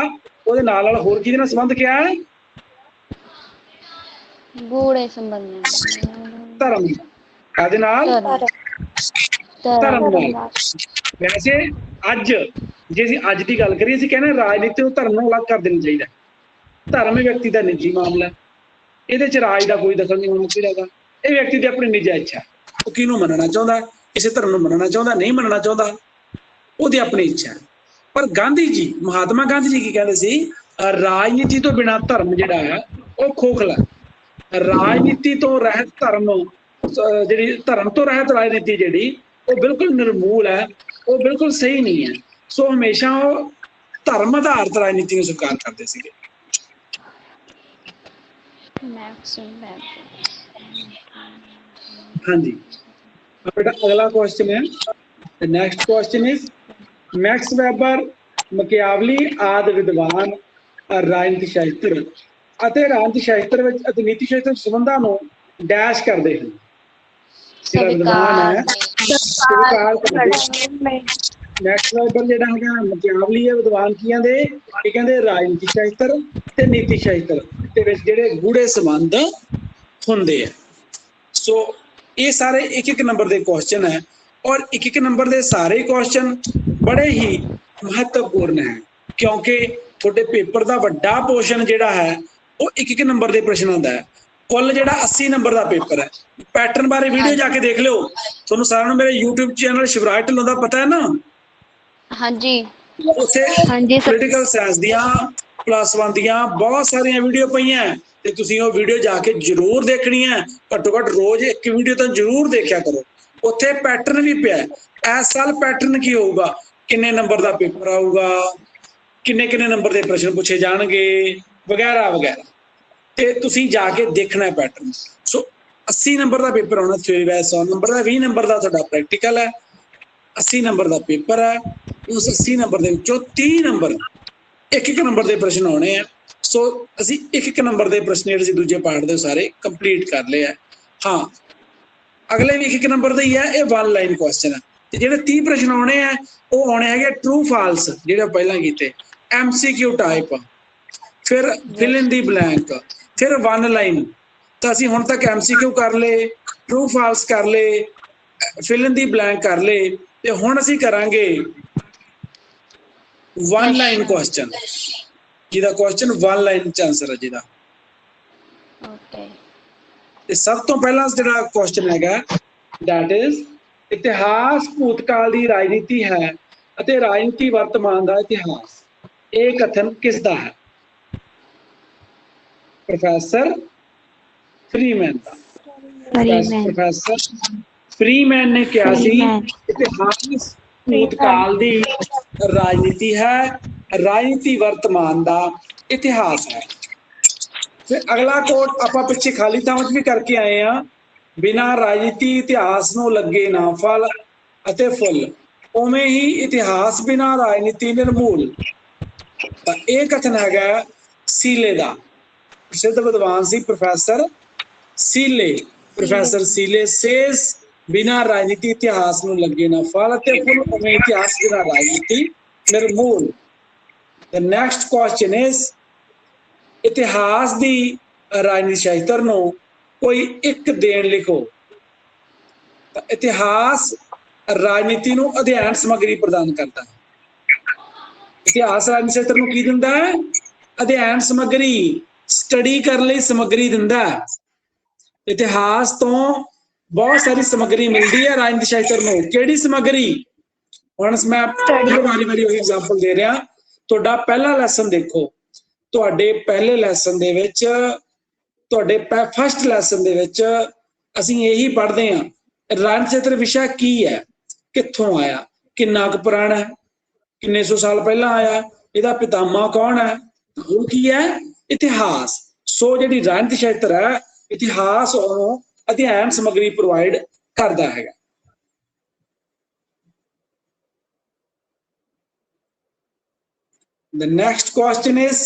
ਉਹਦੇ ਨਾਲ ਹੋਰ ਕਿਹਦੇ ਨਾਲ ਸੰਬੰਧ ਕਿਹਾ ਹੈ? ਗੂੜੇ ਸੰਬੰਧ। ਧਰਮ। ਕਾਹਦੇ ਨਾਲ? ਧਰਮ ਨਾਲ। ਵੈਸੇ ਅੱਜ ਜੇ ਅਸੀਂ ਅੱਜ ਦੀ ਗੱਲ ਕਰੀਏ, ਅਸੀਂ ਕਹਿੰਦੇ ਰਾਜਨੀਤੀ ਨੂੰ ਧਰਮ ਨੂੰ ਅਲੱਗ ਕਰ ਦੇਣਾ ਚਾਹੀਦਾ। ਧਰਮ ਵਿਅਕਤੀ ਦਾ ਨਿੱਜੀ ਮਾਮਲਾ, ਇਹਦੇ ਚ ਰਾਜ ਦਾ ਕੋਈ ਦਖਲ ਨਹੀਂ ਹੋਣਾ ਚਾਹੀਦਾ। ਇਹ ਵਿਅਕਤੀ ਦੀ ਆਪਣੀ ਨਿੱਜੀ ਇੱਛਾ, ਉਹ ਕਿਹਨੂੰ ਮੰਨਣਾ ਚਾਹੁੰਦਾ, ਕਿਸੇ ਧਰਮ ਨੂੰ ਮੰਨਣਾ ਚਾਹੁੰਦਾ, ਨਹੀਂ ਮੰਨਣਾ ਚਾਹੁੰਦਾ, ਉਹਦੀ ਆਪਣੀ ਇੱਛਾ। ਪਰ ਗਾਂਧੀ ਜੀ, ਮਹਾਤਮਾ ਗਾਂਧੀ ਜੀ ਕੀ ਕਹਿੰਦੇ ਸੀ? ਰਾਜਨੀਤੀ ਤੋਂ ਬਿਨਾਂ ਧਰਮ ਜਿਹੜਾ ਹੈ ਉਹ ਖੋਖਲਾ। ਰਾਜਨੀਤੀ ਤੋਂ ਰਹਿਤ ਧਰਮ, ਜਿਹੜੀ ਧਰਮ ਤੋਂ ਰਹਿਤ ਰਾਜਨੀਤੀ ਜਿਹੜੀ ਉਹ ਬਿਲਕੁਲ ਨਿਰਮੂਲ ਹੈ। ਉਹ ਬਿਲਕੁਲ ਸਹੀ ਨਹੀਂ ਹੈ। ਸੋ ਹਮੇਸ਼ਾ ਉਹ ਧਰਮ ਆਧਾਰਿਤ ਰਾਜਨੀਤੀ ਨੂੰ ਸਵੀਕਾਰ ਕਰਦੇ ਸੀਗੇ। ਹਾਂਜੀ ਬੇਟਾ ਅਗਲਾ ਕੁਐਸਚਨ ਹੈ। The next question is Max Weber, Machiavelli ਆਦਿ ਵਿਦਵਾਨ ਰਾਜਨੀਤੀ ਸ਼ਾਸਤਰ ਅਤੇ ਰਾਜਨੀਤੀ ਸ਼ਾਸਤਰ ਵਿੱਚ ਅਤੇ ਨੀਤੀ ਸ਼ਾਸਤਰ ਸੰਬੰਧਾਂ ਨੂੰ ਡੈਸ਼ ਕਰਦੇ ਹਨ। ਜਿਹੜਾ ਵਿਦਵਾਨ ਹੈ ਸਵੀਕਾਰ ਕਰਦੇ। ਮੈਕਸ ਵੈਬਰ ਜਿਹੜਾ ਹੈਗਾ ਮਕਿਆਵਲੀ ਹੈ ਵਿਦਵਾਨ ਕੀ ਕਹਿੰਦੇ, ਇਹ ਕਹਿੰਦੇ ਰਾਜਨੀਤੀ ਸ਼ਾਸਤਰ ਤੇ ਨੀਤੀ ਸ਼ਾਸਤਰ ਦੇ ਵਿੱਚ ਜਿਹੜੇ ਗੂੜੇ ਸੰਬੰਧ ਹੁੰਦੇ ਆ। ਸੋ ਇਹ ਸਾਰੇ ਇੱਕ ਇੱਕ ਨੰਬਰ ਦੇ ਕੁਐਸਚਨ ਹੈ ਔਰ ਇੱਕ ਇੱਕ ਨੰਬਰ ਦੇ ਸਾਰੇ ਕੁਐਸਚਨ ਬੜੇ ਹੀ ਮਹੱਤਵਪੂਰਨ ਹੈ ਕਿਉਂਕਿ ਤੁਹਾਡੇ ਪੇਪਰ ਦਾ ਵੱਡਾ ਪੋਰਸ਼ਨ ਜਿਹੜਾ ਹੈ ਉਹ ਇੱਕ ਇੱਕ ਨੰਬਰ ਦੇ ਪ੍ਰਸ਼ਨਾਂ ਦਾ ਹੈ। ਕੁੱਲ ਜਿਹੜਾ 80 ਨੰਬਰ ਦਾ ਪੇਪਰ ਹੈ। ਪੈਟਰਨ ਬਾਰੇ ਵੀਡੀਓ ਜਾ ਕੇ ਦੇਖ ਲਿਓ। ਤੁਹਾਨੂੰ ਸਾਰਿਆਂ ਨੂੰ ਮੇਰੇ YouTube ਚੈਨਲ ਸ਼ਿਵਰਾਜ ਢਿੱਲੋਂ ਦਾ ਪਤਾ ਹੈ ਨਾ। ਹਾਂਜੀ ਉੱਥੇ ਪੋਲੀਟੀਕਲ ਸਾਇੰਸ ਦੀਆਂ +1 ਦੀਆਂ ਬਹੁਤ ਸਾਰੀਆਂ ਵੀਡੀਓ ਪਈਆਂ ਤੇ ਤੁਸੀਂ ਉਹ ਵੀਡੀਓ ਜਾ ਕੇ ਜ਼ਰੂਰ ਦੇਖਣੀ ਹੈ। ਘੱਟੋ ਘੱਟ ਰੋਜ਼ ਇੱਕ ਵੀਡੀਓ ਤਾਂ ਜ਼ਰੂਰ ਦੇਖਿਆ ਕਰੋ। ਉੱਥੇ ਪੈਟਰਨ ਵੀ ਪਿਆ। ਇਸ ਸਾਲ ਪੈਟਰਨ ਕੀ ਹੋਊਗਾ, ਕਿੰਨੇ ਨੰਬਰ ਦਾ ਪੇਪਰ ਆਊਗਾ, ਕਿੰਨੇ ਕਿੰਨੇ ਨੰਬਰ ਦੇ ਪ੍ਰਸ਼ਨ ਪੁੱਛੇ ਜਾਣਗੇ ਵਗੈਰਾ ਵਗੈਰਾ, ਤੇ ਤੁਸੀਂ ਜਾ ਕੇ ਦੇਖਣਾ ਪੈਟਰਨ। ਸੋ 80 ਨੰਬਰ ਦਾ ਪੇਪਰ ਆਉਣਾ ਥਿਊਰੀ ਵਾਈਜ਼, 100 ਨੰਬਰ ਦਾ, 20 ਨੰਬਰ ਦਾ ਤੁਹਾਡਾ ਪ੍ਰੈਕਟੀਕਲ ਹੈ, 80 ਨੰਬਰ ਦਾ ਪੇਪਰ ਹੈ। ਉਸ 80 ਨੰਬਰ ਦੇ ਵਿੱਚੋਂ 30 ਨੰਬਰ ਇੱਕ ਇੱਕ ਨੰਬਰ ਦੇ ਪ੍ਰਸ਼ਨ ਆਉਣੇ ਆ। ਸੋ ਅਸੀਂ ਇੱਕ ਇੱਕ ਨੰਬਰ ਦੇ ਪ੍ਰਸ਼ਨ ਜਿਹੜੇ ਅਸੀਂ ਦੂਜੇ ਪਾਰਟ ਦੇ ਸਾਰੇ ਕੰਪਲੀਟ ਕਰ ਲਏ ਆ। ਹਾਂ ਅਗਲੇ ਵੀ ਇੱਕ ਇੱਕ ਨੰਬਰ ਦਾ ਹੀ ਹੈ। ਇਹ 1 ਲਾਈਨ ਕੁਐਸਚਨ ਹੈ ਤੇ ਜਿਹੜੇ 30 ਪ੍ਰਸ਼ਨ ਆਉਣੇ ਆ ਉਹ ਆਉਣੇ ਹੈਗੇ ਟਰੂ ਫਾਲਸ ਜਿਹੜੇ ਪਹਿਲਾਂ ਕੀਤੇ, MCQ ਟਾਈਪ, ਫਿਰ ਫਿਲ ਇਨ ਦੀ ਬਲੈਂਕ, ਫਿਰ 1 ਲਾਈਨ। ਤਾਂ ਅਸੀਂ ਹੁਣ ਤੱਕ MCQ ਕਰ ਲਏ, ਟਰੂ ਫਾਲਸ ਕਰ ਲਏ, ਫਿਲ ਇਨ ਦੀ ਬਲੈਂਕ ਕਰ ਲਏ ਤੇ ਹੁਣ ਅਸੀਂ ਕਰਾਂਗੇ 1 ਲਾਈਨ ਕੁਐਸਚਨ, ਜਿਹਦਾ ਕੁਐਸਚਨ 1 ਲਾਈਨ ਚ ਆਨਸਰ ਹੈ ਜਿਹਦਾ। ਓਕੇ ਤੇ ਸਭ ਤੋਂ ਪਹਿਲਾਂ ਜਿਹੜਾ ਕੁਐਸਚਨ ਹੈਗਾ ਦੈਟ ਇਜ਼ ਇਤਿਹਾਸ ਭੂਤਕਾਲ ਦੀ ਰਾਜਨੀਤੀ ਹੈ ਅਤੇ ਰਾਜਨੀਤੀ ਵਰਤਮਾਨ ਦਾ ਇਤਿਹਾਸ। ਇਹ ਕਥਨ ਕਿਸ ਦਾ ਹੈ? ਪ੍ਰੋਫੈਸਰ ਫਰੀਮੈਨ ਦਾ। ਪ੍ਰੋਫੈਸਰ ਫਰੀਮੈਨ ਨੇ ਕਿਹਾ ਸੀ ਇਤਿਹਾਸ ਭੂਤਕਾਲ ਦੀ ਰਾਜਨੀਤੀ ਹੈ, ਰਾਜਨੀਤੀ ਵਰਤਮਾਨ ਦਾ ਇਤਿਹਾਸ ਹੈ। ਫਿਰ ਅਗਲਾ ਕੋਟ ਆਪਾਂ ਪਿੱਛੇ ਖਾਲੀ ਥਾਂ ਵਿੱਚ ਵੀ ਕਰਕੇ ਆਏ ਆ, ਬਿਨਾਂ ਰਾਜਨੀਤੀ ਇਤਿਹਾਸ ਨੂੰ ਲੱਗੇ ਨਾ ਫਲ ਅਤੇ ਫੁੱਲ, ਉਵੇਂ ਹੀ ਇਤਿਹਾਸ ਬਿਨਾਂ ਰਾਜਨੀਤੀ ਨਿਰਮੂਲ। ਤਾਂ ਇਹ ਕਥਨ ਹੈਗਾ ਸੀਲੇ ਦਾ। ਪ੍ਰਸਿੱਧ ਵਿਦਵਾਨ ਸੀ ਪ੍ਰੋਫੈਸਰ ਸੀਲੇ। ਪ੍ਰੋਫੈਸਰ ਸੀਲੇ ਸੇਜ਼ ਬਿਨਾਂ ਰਾਜਨੀਤੀ ਇਤਿਹਾਸ ਨੂੰ ਲੱਗੇ ਨਾ ਫਲ ਅਤੇ ਫੁੱਲ, ਉਵੇਂ ਇਤਿਹਾਸ ਬਿਨਾਂ ਰਾਜਨੀਤੀ ਨਿਰਮੂਲ। The next question is ਇਤਿਹਾਸ ਦੀ ਰਾਜਨੀਤੀ ਸ਼ਾਸਤਰ ਨੂੰ ਕੋਈ ਇੱਕ ਦੇਣ ਲਿਖੋ। ਤਾਂ ਇਤਿਹਾਸ ਰਾਜਨੀਤੀ ਨੂੰ ਅਧਿਐਨ ਸਮੱਗਰੀ ਪ੍ਰਦਾਨ ਕਰਦਾ ਹੈ। ਇਤਿਹਾਸ ਰਾਜਨੀਤੀ ਸ਼ਾਸਤਰ ਨੂੰ ਕੀ ਦਿੰਦਾ ਹੈ? ਅਧਿਐਨ ਸਮੱਗਰੀ, ਸਟੱਡੀ ਕਰਨ ਲਈ ਸਮੱਗਰੀ ਦਿੰਦਾ ਹੈ। ਇਤਿਹਾਸ ਤੋਂ ਬਹੁਤ ਸਾਰੀ ਸਮੱਗਰੀ ਮਿਲਦੀ ਹੈ ਰਾਜਨੀਤੀ ਸ਼ਾਸਤਰ ਨੂੰ। ਕਿਹੜੀ ਸਮੱਗਰੀ? ਹੁਣ ਮੈਂ ਵਾਰੀ ਉਹੀ ਐਗਜ਼ਾਮਪਲ ਦੇ ਰਿਹਾ। ਤੁਹਾਡਾ ਪਹਿਲਾ ਲੈਸਨ ਦੇਖੋ, ਤੁਹਾਡੇ ਪਹਿਲੇ ਲੈਸਨ ਦੇ ਵਿੱਚ, ਤੁਹਾਡੇ ਫਸਟ ਲੈਸਨ ਦੇ ਵਿੱਚ ਅਸੀਂ ਇਹੀ ਪੜ੍ਹਦੇ ਹਾਂ ਰਾਜਨੀਤੀ ਸ਼ਾਸਤਰ ਵਿਸ਼ਾ ਕੀ ਹੈ, ਕਿੱਥੋਂ ਆਇਆ, ਕਿੰਨਾ ਕੁ ਪੁਰਾਣਾ ਹੈ, ਕਿੰਨੇ ਸੌ ਸਾਲ ਪਹਿਲਾਂ ਆਇਆ, ਇਹਦਾ ਪਿਤਾਮਾ ਕੌਣ ਹੈ, ਉਹ ਕੀ ਹੈ? ਇਤਿਹਾਸ। ਸੋ ਜਿਹੜੀ ਰਾਜਨੀਤੀ ਸ਼ਾਸਤਰ ਹੈ ਇਤਿਹਾਸ ਉਹਨੂੰ ਅਧਿਐਨ ਸਮੱਗਰੀ ਪ੍ਰੋਵਾਈਡ ਕਰਦਾ ਹੈਗਾ। The next question is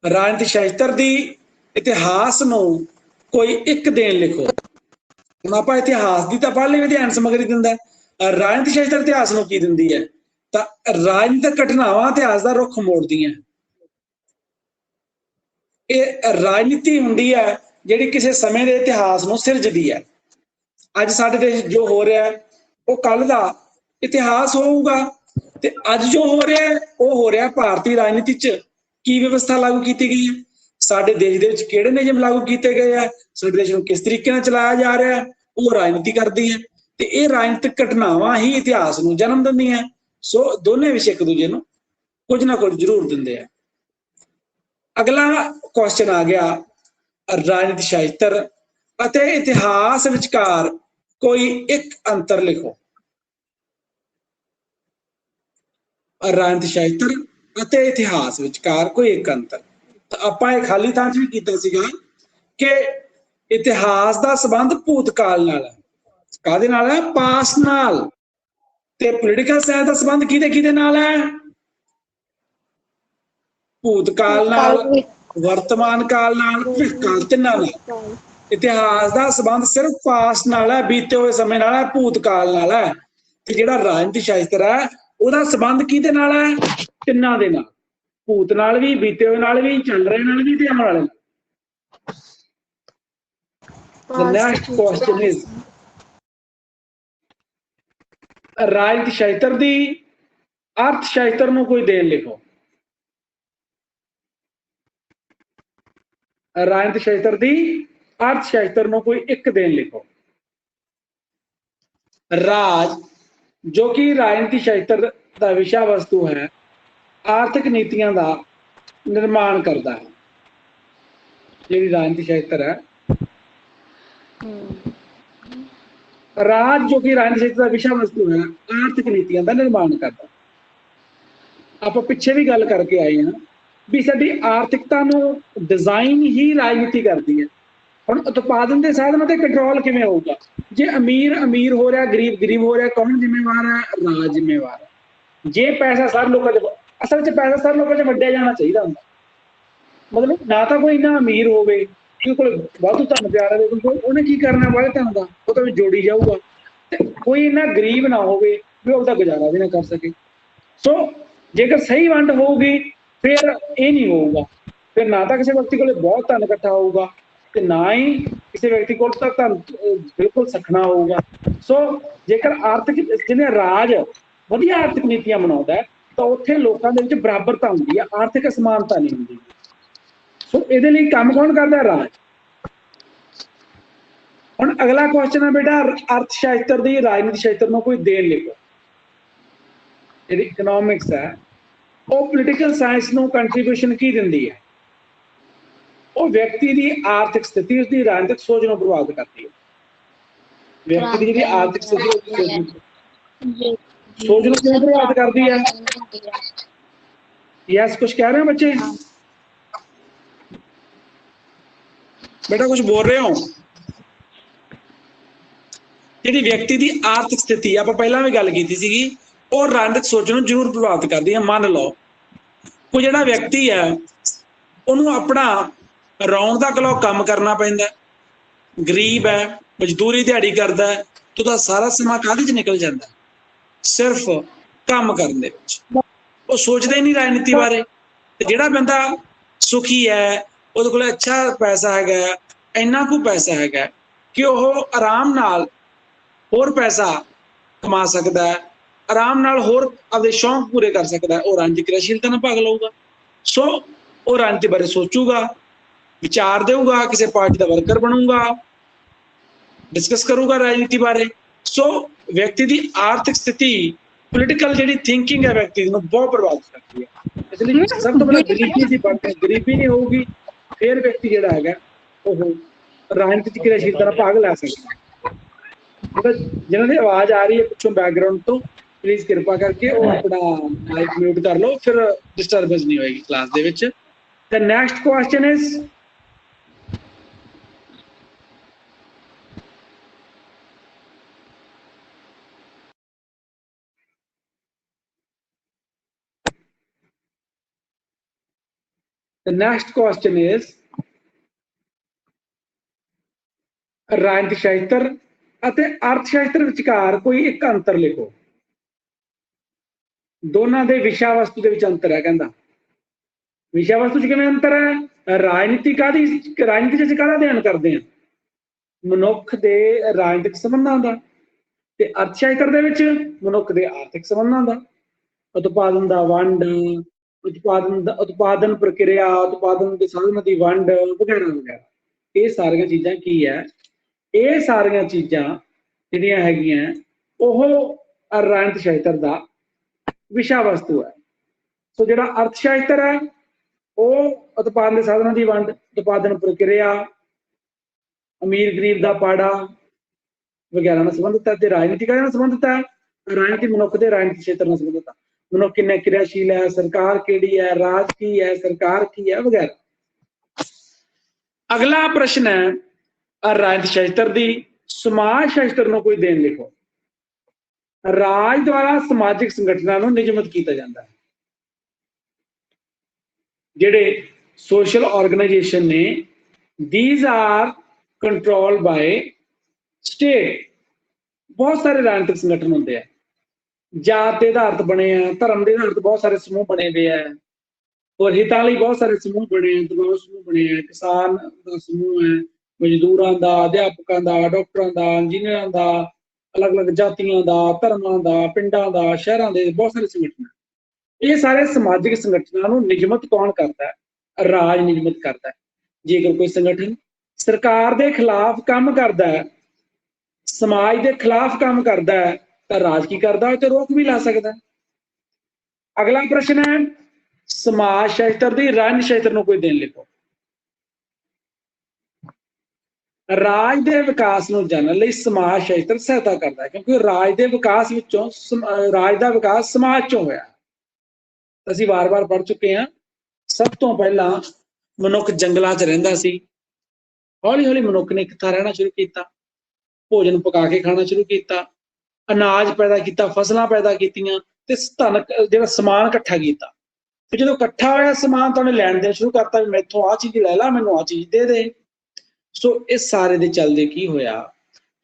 ਰਾਜਨੀਤੀ ਸ਼ਾਸਤਰ ਦੀ ਇਤਿਹਾਸ ਨੂੰ ਕੋਈ ਇੱਕ ਦੇਣ ਲਿਖੋ। ਹੁਣ ਆਪਾਂ ਇਤਿਹਾਸ ਦੀ ਤਾਂ ਪੜ੍ਹ ਲਈ, ਅਧਿਐਨ ਸਮੱਗਰੀ ਦਿੰਦਾ। ਰਾਜਨੀਤੀ ਸ਼ਾਸਤਰ ਇਤਿਹਾਸ ਨੂੰ ਕੀ ਦਿੰਦੀ ਹੈ? ਤਾਂ ਰਾਜਨੀਤਿਕ ਘਟਨਾਵਾਂ ਇਤਿਹਾਸ ਦਾ ਰੁੱਖ ਮੋੜਦੀਆਂ। ਇਹ ਰਾਜਨੀਤੀ ਹੁੰਦੀ ਹੈ ਜਿਹੜੀ ਕਿਸੇ ਸਮੇਂ ਦੇ ਇਤਿਹਾਸ ਨੂੰ ਸਿਰਜਦੀ ਹੈ। ਅੱਜ ਸਾਡੇ ਦੇਸ਼ ਜੋ ਹੋ ਰਿਹਾ ਉਹ ਕੱਲ ਦਾ ਇਤਿਹਾਸ ਹੋਊਗਾ ਤੇ ਅੱਜ ਜੋ ਹੋ ਰਿਹਾ ਉਹ ਹੋ ਰਿਹਾ ਭਾਰਤੀ ਰਾਜਨੀਤੀ 'ਚ ਕੀ ਵਿਵਸਥਾ ਲਾਗੂ ਕੀਤੀ ਗਈ ਹੈ, ਸਾਡੇ ਦੇਸ਼ ਦੇ ਵਿੱਚ ਕਿਹੜੇ ਨਿਯਮ ਲਾਗੂ ਕੀਤੇ ਗਏ ਆ, ਸਾਡੇ ਦੇਸ਼ ਨੂੰ ਕਿਸ ਤਰੀਕੇ ਨਾਲ ਚਲਾਇਆ ਜਾ ਰਿਹਾ, ਉਹ ਰਾਜਨੀਤੀ ਕਰਦੀ ਹੈ। ਤੇ ਇਹ ਰਾਜਨੀਤਿਕ ਘਟਨਾਵਾਂ ਹੀ ਇਤਿਹਾਸ ਨੂੰ ਜਨਮ ਦਿੰਦੀਆਂ। ਸੋ ਦੋਨੇ ਵਿਸ਼ੇ ਇੱਕ ਦੂਜੇ ਨੂੰ ਕੁਝ ਨਾ ਕੁਝ ਜ਼ਰੂਰ ਦਿੰਦੇ ਆ। ਅਗਲਾ ਕੁਐਸਚਨ ਆ ਗਿਆ ਰਾਜਨੀਤੀ ਸ਼ਾਸਤਰ ਅਤੇ ਇਤਿਹਾਸ ਵਿਚਕਾਰ ਕੋਈ ਇੱਕ ਅੰਤਰ ਲਿਖੋ। ਰਾਜਨੀਤਿਕ ਸ਼ਾਸਤਰ ਅਤੇ ਇਤਿਹਾਸ ਵਿਚਕਾਰ ਕੋਈ ਇੱਕ ਅੰਤਰ। ਤਾਂ ਆਪਾਂ ਇਹ ਖਾਲੀ ਥਾਂ 'ਚ ਵੀ ਕੀਤਾ ਸੀਗਾ ਕਿ ਇਤਿਹਾਸ ਦਾ ਸੰਬੰਧ ਭੂਤਕਾਲ ਨਾਲ ਹੈ। ਕਾਹਦੇ ਨਾਲ ਹੈ? ਪਾਸ ਨਾਲ। ਤੇ ਪੋਲੀਟੀਕਲ ਸਾਇੰਸ ਦਾ ਸੰਬੰਧ ਕਿਹਦੇ ਨਾਲ ਹੈ? ਭੂਤਕਾਲ ਨਾਲ, ਵਰਤਮਾਨ ਕਾਲ ਨਾਲ, ਭਵਿੱਖ ਕਾਲ, ਤਿੰਨਾਂ ਨਾਲ। ਇਤਿਹਾਸ ਦਾ ਸੰਬੰਧ ਸਿਰਫ ਪਾਸ ਨਾਲ ਹੈ, ਬੀਤੇ ਹੋਏ ਸਮੇਂ ਨਾਲ ਹੈ, ਭੂਤਕਾਲ ਨਾਲ ਹੈ। ਤੇ ਜਿਹੜਾ ਰਾਜਨੀਤਿਕ ਸ਼ਾਸਤਰ ਹੈ ਉਹਦਾ ਸੰਬੰਧ ਕਿਹਦੇ ਨਾਲ ਹੈ? ਤਿੰਨਾਂ ਦੇ ਨਾਲ, ਭੂਤ ਨਾਲ ਵੀ, ਬੀਤੇ ਹੋਏ ਨਾਲ ਵੀ, ਚੱਲ ਰਹੇ ਨਾਲ ਵੀ, ਤੇ ਆਉਣ ਵਾਲੇ ਨਾਲ। The next question is, ਰਾਜਨੀਤਿਕ ਸ਼ਾਸਤਰ ਦੀ ਅਰਥ ਸ਼ਾਸਤਰ ਨੂੰ ਕੋਈ ਦੇਣ ਲਿਖੋ। ਰਾਜਨੀਤਿਕ ਸ਼ਾਸਤਰ ਦੀ ਅਰਥ ਸ਼ਾਸਤਰ ਨੂੰ ਕੋਈ ਇੱਕ ਦੇਣ ਲਿਖੋ। ਰਾਜ, ਜੋ ਕਿ ਰਾਜਨੀਤਿਕ ਸ਼ਾਸਤਰ ਦਾ ਵਿਸ਼ਾ ਵਸਤੂ ਹੈ, ਆਰਥਿਕ ਨੀਤੀਆਂ ਦਾ ਨਿਰਮਾਣ ਕਰਦਾ ਹੈ। ਜਿਹੜੀ ਰਾਜਨੀਤਿਕ ਸ਼ਾਸਤਰ ਹੈ, ਰਾਜ ਜੋ ਕਿ ਰਾਜਨੀਤਿਕ ਸ਼ਾਸਤਰ ਦਾ ਵਿਸ਼ਾ ਵਸਤੂ ਹੈ, ਆਰਥਿਕ ਨੀਤੀਆਂ ਦਾ ਨਿਰਮਾਣ ਕਰਦਾ। ਆਪਾਂ ਪਿੱਛੇ ਵੀ ਗੱਲ ਕਰਕੇ ਆਏ ਹਾਂ ਵੀ ਸਾਡੀ ਆਰਥਿਕਤਾ ਨੂੰ ਡਿਜ਼ਾਈਨ ਹੀ ਰਾਜਨੀਤੀ ਕਰਦੀ ਹੈ। ਹੁਣ ਉਤਪਾਦਨ ਦੇ ਸਾਧਨਾਂ ਤੇ ਕੰਟਰੋਲ ਕਿਵੇਂ ਹੋਊਗਾ? ਜੇ ਅਮੀਰ ਹੋ ਰਿਹਾ, ਗਰੀਬ ਹੋ ਰਿਹਾ, ਕੌਣ ਜ਼ਿੰਮੇਵਾਰ ਹੈ? ਰਾਜ ਜ਼ਿੰਮੇਵਾਰ ਹੈ। ਜੇ ਪੈਸਾ ਸਾਰੇ ਲੋਕਾਂ 'ਚ, ਅਸਲ 'ਚ ਪੈਸਾ ਸਾਰੇ ਲੋਕਾਂ 'ਚ ਵੰਡਿਆ ਜਾਣਾ ਚਾਹੀਦਾ ਹੁੰਦਾ। ਮਤਲਬ ਨਾ ਤਾਂ ਕੋਈ ਇੰਨਾ ਅਮੀਰ ਹੋਵੇ ਕਿ ਕੋਲ ਵਾਧੂ ਧਨ ਪਿਆ ਰਹੇ, ਉਹਨੇ ਕੀ ਕਰਨਾ ਵਾਲੇ ਧਨ ਦਾ? ਉਹ ਤਾਂ ਵੀ ਜੋੜੀ ਜਾਊਗਾ। ਤੇ ਕੋਈ ਇੰਨਾ ਗਰੀਬ ਨਾ ਹੋਵੇ ਵੀ ਉਹਦਾ ਗੁਜ਼ਾਰਾ ਵੀ ਨਾ ਕਰ ਸਕੇ। ਸੋ ਜੇਕਰ ਸਹੀ ਵੰਡ ਹੋਊਗੀ ਫਿਰ ਇਹ ਨਹੀਂ ਹੋਊਗਾ। ਫਿਰ ਨਾ ਤਾਂ ਕਿਸੇ ਵਿਅਕਤੀ ਕੋਲ ਬਹੁਤ ਧਨ ਇਕੱਠਾ ਹੋਊਗਾ ਤੇ ਨਾ ਹੀ ਕਿਸੇ ਵਿਅਕਤੀ ਕੋਲ ਤਾਂ ਧਨ ਬਿਲਕੁਲ ਸਖਣਾ ਹੋਊਗਾ। ਸੋ ਜੇਕਰ ਆਰਥਿਕ, ਜਿਹਨੇ ਰਾਜ ਵਧੀਆ ਆਰਥਿਕ ਨੀਤੀਆਂ ਬਣਾਉਂਦਾ ਤਾਂ ਉੱਥੇ ਲੋਕਾਂ ਦੇ ਵਿੱਚ ਬਰਾਬਰਤਾ ਹੁੰਦੀ ਹੈ, ਆਰਥਿਕ ਅਸਮਾਨਤਾ ਨਹੀਂ ਹੁੰਦੀ। ਸੋ ਇਹਦੇ ਲਈ ਕੰਮ ਕੌਣ ਕਰਦਾ? ਰਾਜ। ਹੁਣ ਅਗਲਾ ਕੁਐਸਚਨ ਹੈ ਬੇਟਾ, ਅਰਥ ਸ਼ਾਸਤਰ ਦੀ ਰਾਜਨੀਤਿਕ ਸ਼ਾਸਤਰ ਨੂੰ ਕੋਈ ਦੇਣ ਲਿਖੋ। ਜਿਹੜੀ ਇਕਨੋਮਿਕਸ ਹੈ ਉਹ ਪੋਲੀਟੀਕਲ ਸਾਇੰਸ ਨੂੰ ਕੰਟਰੀਬਿਊਸ਼ਨ ਕੀ ਦਿੰਦੀ ਹੈ? ਉਹ ਵਿਅਕਤੀ ਦੀ ਆਰਥਿਕ ਸਥਿਤੀ, ਉਸਦੀ ਰਾਜਨੀਤਿਕ ਸੋਚ ਨੂੰ ਪ੍ਰਭਾਵਿਤ ਕਰਦੀ ਹੈ। ਵਿਅਕਤੀ ਦੀ ਜਿਹੜੀ ਆਰਥਿਕ ਸਥਿਤੀ, ਸੋਚ ਨੂੰ ਕਿਵੇਂ ਪ੍ਰਭਾਵਿਤ ਕਰਦੀ ਹੈ? ਯਸ, ਕੁਝ ਕਹਿ ਰਹੇ ਹੋ ਬੱਚੇ? ਬੇਟਾ ਕੁਝ ਬੋਲ ਰਹੇ ਹੋ? ਜਿਹੜੀ ਵਿਅਕਤੀ ਦੀ ਆਰਥਿਕ ਸਥਿਤੀ, ਆਪਾਂ ਪਹਿਲਾਂ ਵੀ ਗੱਲ ਕੀਤੀ ਸੀਗੀ, ਉਹ ਰਾਜਨੀਤਿਕ ਸੋਚ ਨੂੰ ਜ਼ਰੂਰ ਪ੍ਰਭਾਵਿਤ ਕਰਦੀ ਹੈ। ਮੰਨ ਲਓ ਕੋਈ ਜਿਹੜਾ ਵਿਅਕਤੀ ਹੈ ਉਹਨੂੰ ਆਪਣਾ ਰੌਂਦ ਦਾ ਕਲੌਕ ਕੰਮ ਕਰਨਾ ਪੈਂਦਾ, ਗਰੀਬ ਹੈ, ਮਜ਼ਦੂਰੀ ਦਿਹਾੜੀ ਕਰਦਾ ਹੈ, ਤੇ ਉਹਦਾ ਸਾਰਾ ਸਮਾਂ ਕਾਹਦੇ 'ਚ ਨਿਕਲ ਜਾਂਦਾ? ਸਿਰਫ ਕੰਮ ਕਰਨ ਦੇ ਵਿੱਚ। ਉਹ ਸੋਚਦਾ ਹੀ ਨਹੀਂ ਰਾਜਨੀਤੀ ਬਾਰੇ। ਤੇ ਜਿਹੜਾ ਬੰਦਾ ਸੁਖੀ ਹੈ, ਉਹਦੇ ਕੋਲ ਅੱਛਾ ਪੈਸਾ ਹੈਗਾ, ਇੰਨਾ ਕੁ ਪੈਸਾ ਹੈਗਾ ਕਿ ਉਹ ਆਰਾਮ ਨਾਲ ਹੋਰ ਪੈਸਾ ਕਮਾ ਸਕਦਾ ਹੈ, ਆਰਾਮ ਨਾਲ ਹੋਰ ਆਪਦੇ ਸ਼ੌਂਕ ਪੂਰੇ ਕਰ ਸਕਦਾ, ਉਹ ਰਾਜਨੀਤਿਕ ਕਿਰਿਆਸ਼ੀਲਤਾ ਨਾਲ ਭਾਗ ਲਊਗਾ। ਸੋ ਉਹ ਰਾਜਨੀਤੀ ਬਾਰੇ ਸੋਚੂਗਾ, ਵਿਚਾਰ ਦੇਊਗਾ, ਕਿਸੇ ਪਾਰਟੀ ਦਾ ਵਰਕਰ ਬਣੂਗਾ, ਡਿਸਕਸ ਕਰੂਗਾ ਰਾਜਨੀਤੀ ਬਾਰੇ। ਸੋ ਵਿਅਕਤੀ ਦੀ ਆਰਥਿਕ ਸਥਿਤੀ, ਪੋਲੀਟੀਕਲ ਜਿਹੜੀ ਥਿੰਕਿੰਗ ਹੈ ਵਿਅਕਤੀ ਨੂੰ ਬਹੁਤ ਪ੍ਰਭਾਵਿਤ ਕਰਦੀ ਹੈ। ਇਸ ਲਈ ਸਭ ਤੋਂ ਪਹਿਲਾਂ ਗਰੀਬੀ ਦੀ ਬਾਤ ਹੈ। ਗਰੀਬੀ ਨਹੀਂ ਹੋਊਗੀ ਫਿਰ ਵਿਅਕਤੀ ਜਿਹੜਾ ਹੈਗਾ ਉਹ ਰਾਜਨੀਤਿਕ ਕਿਰਿਆਸ਼ੀਲਤਾ ਨਾਲ ਭਾਗ ਲੈ ਸਕਦਾ। ਜਿਹਨਾਂ ਦੀ ਆਵਾਜ਼ ਆ ਰਹੀ ਹੈ ਪਿੱਛੋਂ ਬੈਕਗਰਾਊਂਡ ਤੋਂ, ਪਲੀਜ਼ ਕਿਰਪਾ ਕਰਕੇ ਉਹ ਆਪਣਾ ਮਾਈਕ ਮਿਊਟ ਕਰ ਲਓ, ਫਿਰ ਡਿਸਟਰਬੈਂਸ ਨਹੀਂ ਹੋਏਗੀ ਕਲਾਸ ਦੇ ਵਿੱਚ। The next question is, ਰਾਜਨੀਤਿਕ ਸ਼ਾਸਤਰ ਅਤੇ ਅਰਥ ਸ਼ਾਸਤਰ ਵਿਚਕਾਰ ਕੋਈ ਇੱਕ ਅੰਤਰ ਲਿਖੋ। ਦੋਨਾਂ ਦੇ ਵਿਸ਼ਾ ਵਸਤੂ ਦੇ ਵਿੱਚ ਅੰਤਰ ਹੈ। ਕਹਿੰਦਾ ਵਿਸ਼ਾ ਵਸਤੂ 'ਚ ਕਿਵੇਂ ਅੰਤਰ ਹੈ? ਰਾਜਨੀਤੀ ਚ ਅਸੀਂ ਕਾਹਦਾ ਅਧਿਐਨ ਕਰਦੇ ਹਾਂ? ਮਨੁੱਖ ਦੇ ਰਾਜਨੀਤਿਕ ਸੰਬੰਧਾਂ ਦਾ। ਤੇ ਅਰਥ ਸ਼ਾਸਤਰ ਦੇ ਵਿੱਚ ਮਨੁੱਖ ਦੇ ਆਰਥਿਕ ਸੰਬੰਧਾਂ ਦਾ, ਉਤਪਾਦਨ ਦਾ ਵੰਡ, ਉਤਪਾਦਨ ਪ੍ਰਕਿਰਿਆ, ਉਤਪਾਦਨ ਦੇ ਸਾਧਨਾਂ ਦੀ ਵੰਡ ਵਗੈਰਾ ਵਗੈਰਾ। ਇਹ ਸਾਰੀਆਂ ਚੀਜ਼ਾਂ ਕੀ ਹੈ? ਇਹ ਸਾਰੀਆਂ ਚੀਜ਼ਾਂ ਜਿਹੜੀਆਂ ਹੈਗੀਆਂ ਉਹ ਰਾਜਨੀਤਿਕ ਸ਼ਾਸਤਰ ਦਾ ਵਿਸ਼ਾ ਵਸਤੂ ਹੈ। ਸੋ ਜਿਹੜਾ ਅਰਥ ਸ਼ਾਸਤਰ ਹੈ ਉਹ ਉਤਪਾਦਨ ਦੇ ਸਾਧਨਾਂ ਦੀ ਵੰਡ, ਉਤਪਾਦਨ ਪ੍ਰਕਿਰਿਆ, ਅਮੀਰ ਗਰੀਬ ਦਾ ਪਾੜਾ ਵਗੈਰਾ ਨਾਲ ਸੰਬੰਧਿਤ ਹੈ। ਤੇ ਰਾਜਨੀਤੀ ਨਾਲ ਸੰਬੰਧਿਤ ਹੈ। ਰਾਜਨੀਤੀ ਮਨੁੱਖ ਦੇ ਰਾਜਨੀਤਿਕ ਖੇਤਰ ਨਾਲ ਸੰਬੰਧਿਤ ਹੈ। मनुख किन्ना क्रियाशील है, सरकार केड़ी है, राज की है, सरकार की है वगैरह। अगला प्रश्न है राजनीति शास्त्र दी समाज शास्त्र ਨੂੰ कोई देन लिखो। राज द्वारा समाजिक संगठनों ਨੂੰ नियमित किया जाता है। जेडे सोशल ऑर्गेनाइजेशन ने these are control by state. बहुत सारे राजनीतिक संगठन होंगे हैं, जात के आधारित बने हैं, धर्म के आधारित बहुत सारे समूह बने हुए हैं, और हितां लई बहुत सारे समूह बने हैं, दबाव समूह बने हैं, किसान का समूह है, मजदूरों का, अध्यापकों का, डॉक्टरों का, इंजीनियरों का, अलग अलग जातियों का, धर्मों का, पिंडों का, शहरों के बहुत सारे संगठन हैं। ये सारे समाजिक संगठनों को नियमित कौन करता है? राज नियमित करता है। जेकर कोई संगठन सरकार के खिलाफ काम करता है, समाज के खिलाफ काम करता है, तो राज की करता है, तो रोक भी ला सकता है। अगला प्रश्न है समाज शास्त्र की राजनीति शास्त्र ਨੂੰ कोई देन लिखो। राज के विकास ਨੂੰ जानने ਲਈ समाज शास्त्र सहायता करता है, क्योंकि राज के विकास ਵਿੱਚੋਂ राज का विकास समाज चों होया। ਅਸੀਂ ਵਾਰ-ਵਾਰ पढ़ चुके हैं। सब तो पहला मनुख जंगलों च रहिंदा सी, हौली-हौली मनुख ने इकट्ठा रहना शुरू किया, भोजन पका के खाना शुरू किया, अनाज पैदा किया, फसलां पैदा कीतियां ते धन जिहड़ा समान इकट्ठा किया। फिर जो इकट्ठा होया समान तो उन्हें लैण देना शुरू करता भी मैथों आ चीज़ लै ला, मैनूं आ चीज़ दे दे। सो इस सारे दे चलदे की होया,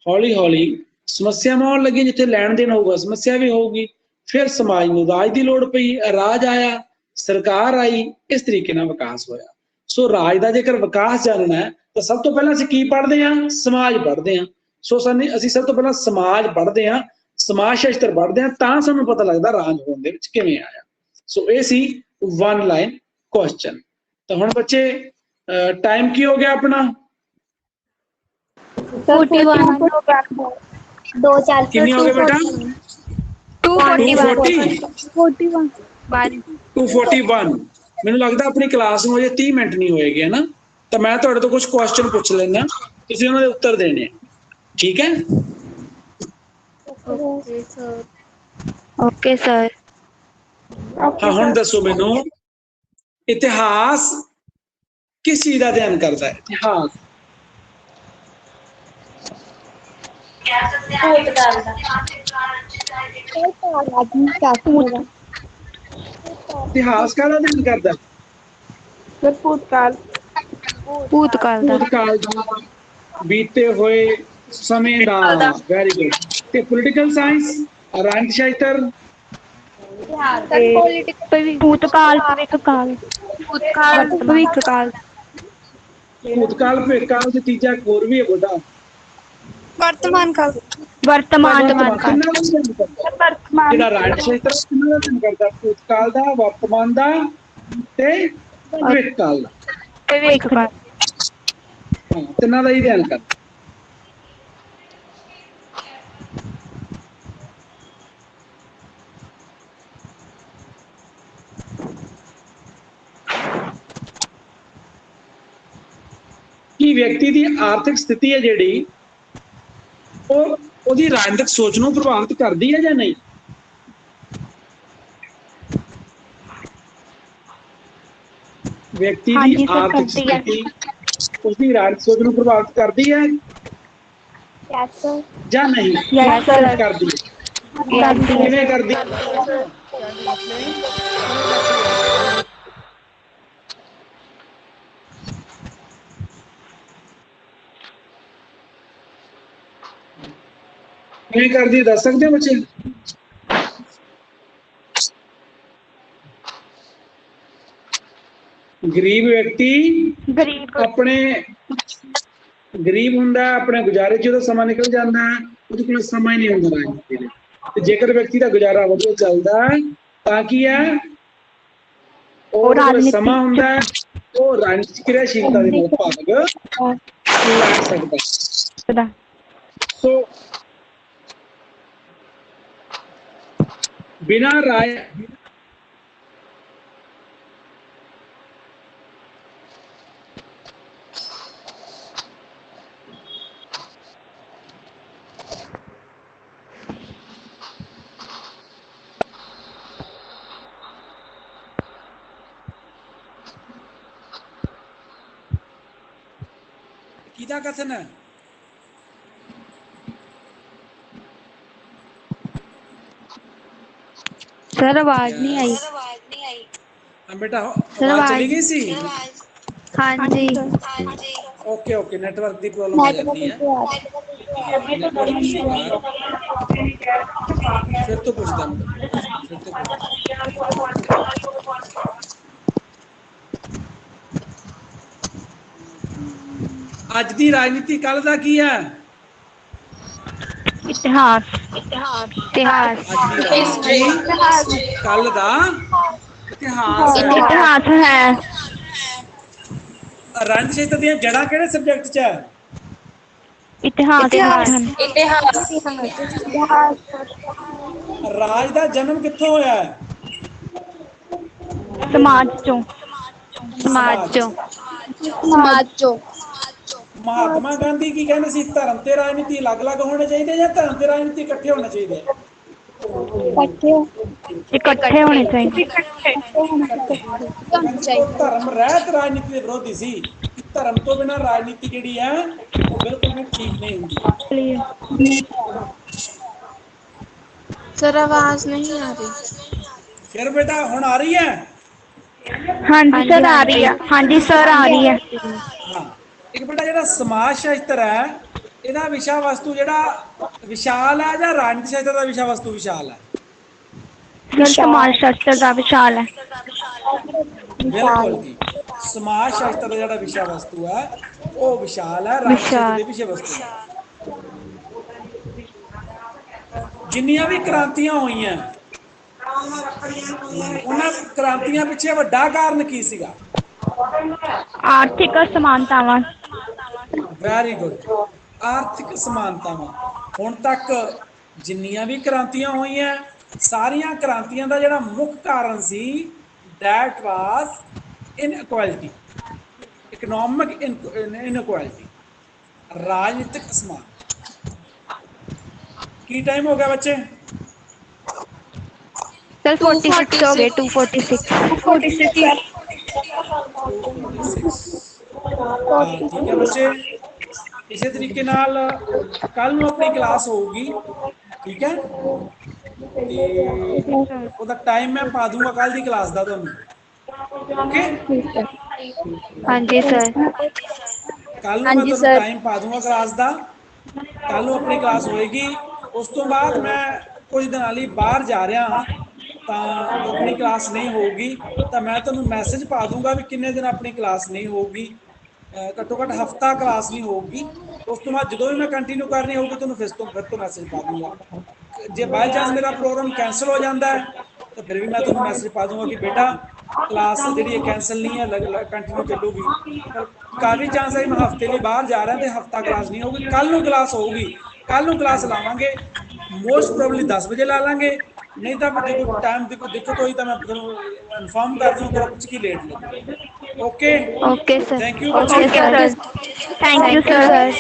हौली-हौली समस्यावां आउण लगियां, जिथे लैण देण होऊगा समस्या भी होऊगी। फिर समाज नूं राज की लोड़ पई, राज आया, सरकार आई, इस तरीके नाल विकास होया। सो राज का जेकर विकास जानना है तो सब तो पहला असीं की पढ़दे हां? समाज पढ़दे हां। सो असीं सब तो पहला समाज पढ़दे हां, समाज शास्त्र पढ़दे हां, तां सानूं पता लगदा राज होण दे विच किवें आया। सो ये सी वन लाइन क्वेश्चन। तो हुण बच्चे टाइम की हो गया अपना? 41 दो चार कितनी हो गए बेटा? 241 41 241। मैनूं लगदा अपनी क्लास में अजे 30 मिनट नहीं होएगे, है ना? तो मैं तुहाडे तो कुछ क्वेश्चन पूछ लेना, तुसीं उन्हां दे उत्तर देने। ठीक है? Okay sir. हाँ हुण दसो मैनूं इतिहास किस चीज़ का अध्ययन करता है? इतिहास राजनीति शास्त्र इतिहास का अध्ययन करता है? भूतकाल भूतकाल दा। भूतकाल दा, बीते हुए समय दा। Very good. ते पॉलिटिकल साइंस, राजनीति शास्त्र, भूतकाल भविष्यकाल भविष्यकाल भूतकाल भविष्यकाल ते तीजा एक होर भी है बेटा, वर्तमान काल वर्तमान किन्ना दा अध्ययन करदा है? जेड़ा राजनीति शास्त्र किन्ना दा अध्ययन करदा है? भूतकाल दा, वर्तमान दा ते भविष्यकाल दा। भविष्यकाल हाँ, तिन्ना दा ही अध्ययन करदा। कि व्यक्ति की आर्थिक स्थिति है जिहड़ी ਉਹਦੀ राजनीतिक सोच ਨੂੰ प्रभावित करती है ਜਾਂ नहीं? व्यक्ति की आर्थिक स्थिति उसकी राजनीतिक सोच ਨੂੰ प्रभावित करती है ਜਾਂ नहीं? करती है। किवें करदी? किवें करदी है दस सकदे हो बच्चे? गरीब व्यक्ति अपने गरीब हुंदा, अपने गुजारे च समा निकल जाता है, ਉਹਦੇ ਕੋਲ ਸਮਾਂ ही नहीं ਹੁੰਦਾ राजनीति ਲਈ। ਤੇ ਜੇਕਰ ਵਿਅਕਤੀ ਦਾ ਗੁਜ਼ਾਰਾ ਵਧੀਆ ਚੱਲਦਾ ਹੈ ਤਾਂ ਕੀ ਹੈ, ਉਹ ਜਿਹੜਾ ਸਮਾਂ ਹੁੰਦਾ ਹੈ ਉਹ ਰਾਜਨੀਤਿਕ ਕਿਰਿਆਸ਼ੀਲਤਾ ਦੇ ਨਾਲ ਭਾਗ ਲੈ ਸਕਦਾ। ਸੋ ਬਿਨਾਂ ਰਾਏ किहदा कथन है? सर आवाज नहीं आई। हाँ बेटा, सर आवाज चली आवाज गई सी। हाँ जी। ओके ओके, नेटवर्क की प्रॉब्लम आ जाती है। नेटवर्क इशू है। फिर तो पूछता मैं, फिर तो पूछता। ਅੱਜ ਦੀ ਰਾਜਨੀਤੀ ਕੱਲ ਦਾ ਕੀ ਹੈ? इतिहास इतिहास ਅੱਜ ਦੀ ਰਾਜਨੀਤੀ ਕੱਲ ਦਾ ਇਤਿਹਾਸ ਹੈ। इतिहास है। ਰਣਜੀਤ ਖੇਤਰ ਦੀਆਂ ਜੜ੍ਹਾਂ ਕਿਹੜੇ ਸਬਜੈਕਟ 'ਚ ਹੈ? इतिहास ਰਾਜ ਦਾ ਜਨਮ ਕਿੱਥੋਂ ਹੋਇਆ ਹੈ? समाज चो समाज चो समाज चो ਮਹਾਤਮਾ ਗਾਂਧੀ ਕੀ ਕਹਿੰਦੇ ਸੀ? ਧਰਮ ਤੇ ਰਾਜਨੀਤੀ ਅਲੱਗ-ਅਲੱਗ ਹੋਣੇ ਚਾਹੀਦੇ ਜਾਂ ਧਰਮ ਤੇ ਰਾਜਨੀਤੀ ਇਕੱਠੇ ਹੋਣੇ ਚਾਹੀਦੇ? इकट्ठे होने चाहिए। ਕਹਿੰਦੇ ਉਹ ਧਰਮ ਰਹਿਤ ਰਾਜਨੀਤੀ ਦੇ ਵਿਰੋਧੀ ਸੀ ਕਿ ਧਰਮ ਤੋਂ ਬਿਨਾਂ ਰਾਜਨੀਤੀ ਜਿਹੜੀ ਹੈ ਉਹ ਬਿਲਕੁਲ ਵੀ ਠੀਕ ਨਹੀਂ ਹੁੰਦੀ। सर आवाज नहीं आ रही। ਫਿਰ ਬੇਟਾ ਹੁਣ ਆ ਰਹੀ ਹੈ? हाँ जी सर आ रही है। हाँ जी सर आ रही है। ਹਾਂ, ਇੱਕ ਬੇਟਾ ਜਿਹੜਾ ਸਮਾਜ ਸ਼ਾਸਤਰ ਹੈ ਇਹਦਾ ਵਿਸ਼ਾ ਵਸਤੂ ਜਿਹੜਾ ਵਿਸ਼ਾਲ ਹੈ ਜਾਂ ਰਾਜਨੀਤੀ ਸ਼ਾਸਤਰ ਦਾ ਵਿਸ਼ਾ ਵਸਤੂ ਵਿਸ਼ਾਲ ਹੈ? सर समाज शास्त्र का विशाल है। ਬਿਲਕੁਲ ਜੀ, ਸਮਾਜ ਸ਼ਾਸਤਰ ਦਾ ਜਿਹੜਾ ਵਿਸ਼ਾ ਵਸਤੂ ਹੈ ਉਹ ਵਿਸ਼ਾਲ ਹੈ, ਰਾਜਨੀਤੀ ਸ਼ਾਸਤਰ ਦੇ ਵਿਸ਼ੇ ਵਸਤੂ ਹੈ। ਜਿੰਨੀਆਂ ਵੀ ਕ੍ਰਾਂਤੀਆਂ ਹੋਈਆਂ ਉਹਨਾਂ ਕ੍ਰਾਂਤੀਆਂ ਪਿੱਛੇ ਵੱਡਾ ਕਾਰਨ ਕੀ ਸੀਗਾ? आर्थिक असमानतावां। ਵੈਰੀ ਗੁੱਡ, ਆਰਥਿਕ ਸਮਾਨਤਾਵਾਂ। ਹੁਣ ਤੱਕ ਜਿੰਨੀਆਂ ਵੀ ਕ੍ਰਾਂਤੀਆਂ ਹੋਈਆਂ ਸਾਰੀਆਂ ਕ੍ਰਾਂਤੀਆਂ ਦਾ ਜਿਹੜਾ ਮੁੱਖ ਕਾਰਨ ਸੀ ਦੈਟ ਵਾਸ ਇਨਇਕੁਐਲਿਟੀ, ਇਕਨੋਮਿਕ ਇਨਇਕੁਐਲਿਟੀ, ਰਾਜਨੀਤਿਕ ਅਸਮਾਨ। ਕੀ ਟਾਈਮ ਹੋ ਗਿਆ ਬੱਚੇ? सर 46 हो गए। 246 ਠੀਕ ਹੈ ਬੱਚੇ, ਇਸੇ ਤਰੀਕੇ ਨਾਲ ਕੱਲ ਨੂੰ ਆਪਣੀ ਕਲਾਸ ਹੋਊਗੀ, ਠੀਕ ਹੈ? ਤੇ ਉਹਦਾ ਟਾਈਮ ਮੈਂ ਪਾ ਦੂੰਗਾ ਕੱਲ ਦੀ ਕਲਾਸ ਦਾ ਤੁਹਾਨੂੰ, ਓਕੇ? हाँ जी सर। ਕੱਲ ਨੂੰ ਮੈਂ ਤੁਹਾਨੂੰ ਟਾਈਮ ਪਾ ਦੂੰਗਾ ਕਲਾਸ ਦਾ। ਕੱਲ ਨੂੰ ਆਪਣੀ ਕਲਾਸ ਹੋਏਗੀ। ਉਸ ਤੋਂ ਬਾਅਦ ਮੈਂ ਕੁਝ ਦਿਨਾਂ ਲਈ ਬਾਹਰ ਜਾ ਰਿਹਾ ਹਾਂ ਤਾਂ ਆਪਣੀ ਕਲਾਸ ਨਹੀਂ ਹੋਊਗੀ, ਤਾਂ ਮੈਂ ਤੁਹਾਨੂੰ ਮੈਸੇਜ ਪਾ ਦੂੰਗਾ ਵੀ ਕਿੰਨੇ ਦਿਨ ਆਪਣੀ ਕਲਾਸ ਨਹੀਂ ਹੋਊਗੀ। ਘੱਟੋ ਘੱਟ ਹਫਤਾ ਕਲਾਸ ਨਹੀਂ ਹੋਊਗੀ। ਉਸ ਤੋਂ ਬਾਅਦ ਜਦੋਂ ਵੀ ਮੈਂ ਕੰਟੀਨਿਊ ਕਰਨੀ ਹੋਊਗੀ ਤੁਹਾਨੂੰ ਫਿਰ ਤੋਂ ਮੈਸੇਜ ਪਾ ਦੂੰਗਾ। ਜੇ ਬਾਈ ਚਾਂਸ ਮੇਰਾ ਪ੍ਰੋਗਰਾਮ ਕੈਂਸਲ ਹੋ ਜਾਂਦਾ ਹੈ ਤਾਂ ਫਿਰ ਵੀ ਮੈਂ ਤੁਹਾਨੂੰ ਮੈਸੇਜ ਪਾ ਦੂੰਗਾ ਕਿ ਬੇਟਾ ਕਲਾਸ ਜਿਹੜੀ ਹੈ ਕੈਂਸਲ ਨਹੀਂ ਹੈ, ਕੰਟੀਨਿਊ ਚੱਲੂਗੀ। ਪਰ ਕਾਫੀ ਚਾਂਸ ਹੈ ਮੈਂ ਹਫਤੇ ਲਈ ਬਾਹਰ ਜਾ ਰਿਹਾ ਤੇ ਹਫਤਾ ਕਲਾਸ ਨਹੀਂ ਹੋਊਗੀ। ਕੱਲ ਨੂੰ ਕਲਾਸ ਹੋਊਗੀ, ਕੱਲ ਨੂੰ ਕਲਾਸ ਲਾਵਾਂਗੇ। ਮੋਸਟ ਪ੍ਰੋਬਬਲੀ 10 ਵਜੇ ਲਾ ਲਾਂਗੇ, ਨਹੀਂ ਤਾਂ ਜੇ ਕੋਈ ਟਾਈਮ ਦੀ ਕੋਈ ਦਿੱਕਤ ਹੋਈ ਤਾਂ ਮੈਂ ਤੁਹਾਨੂੰ ਇਨਫੋਰਮ ਕਰ ਦੂੰਗਾ ਗਰੁੱਪ 'ਚ ਕੀ ਲੇਟ ਲੱਗੂ। Okay okay sir. Thank you okay बच्चे। सर। Thank you sir.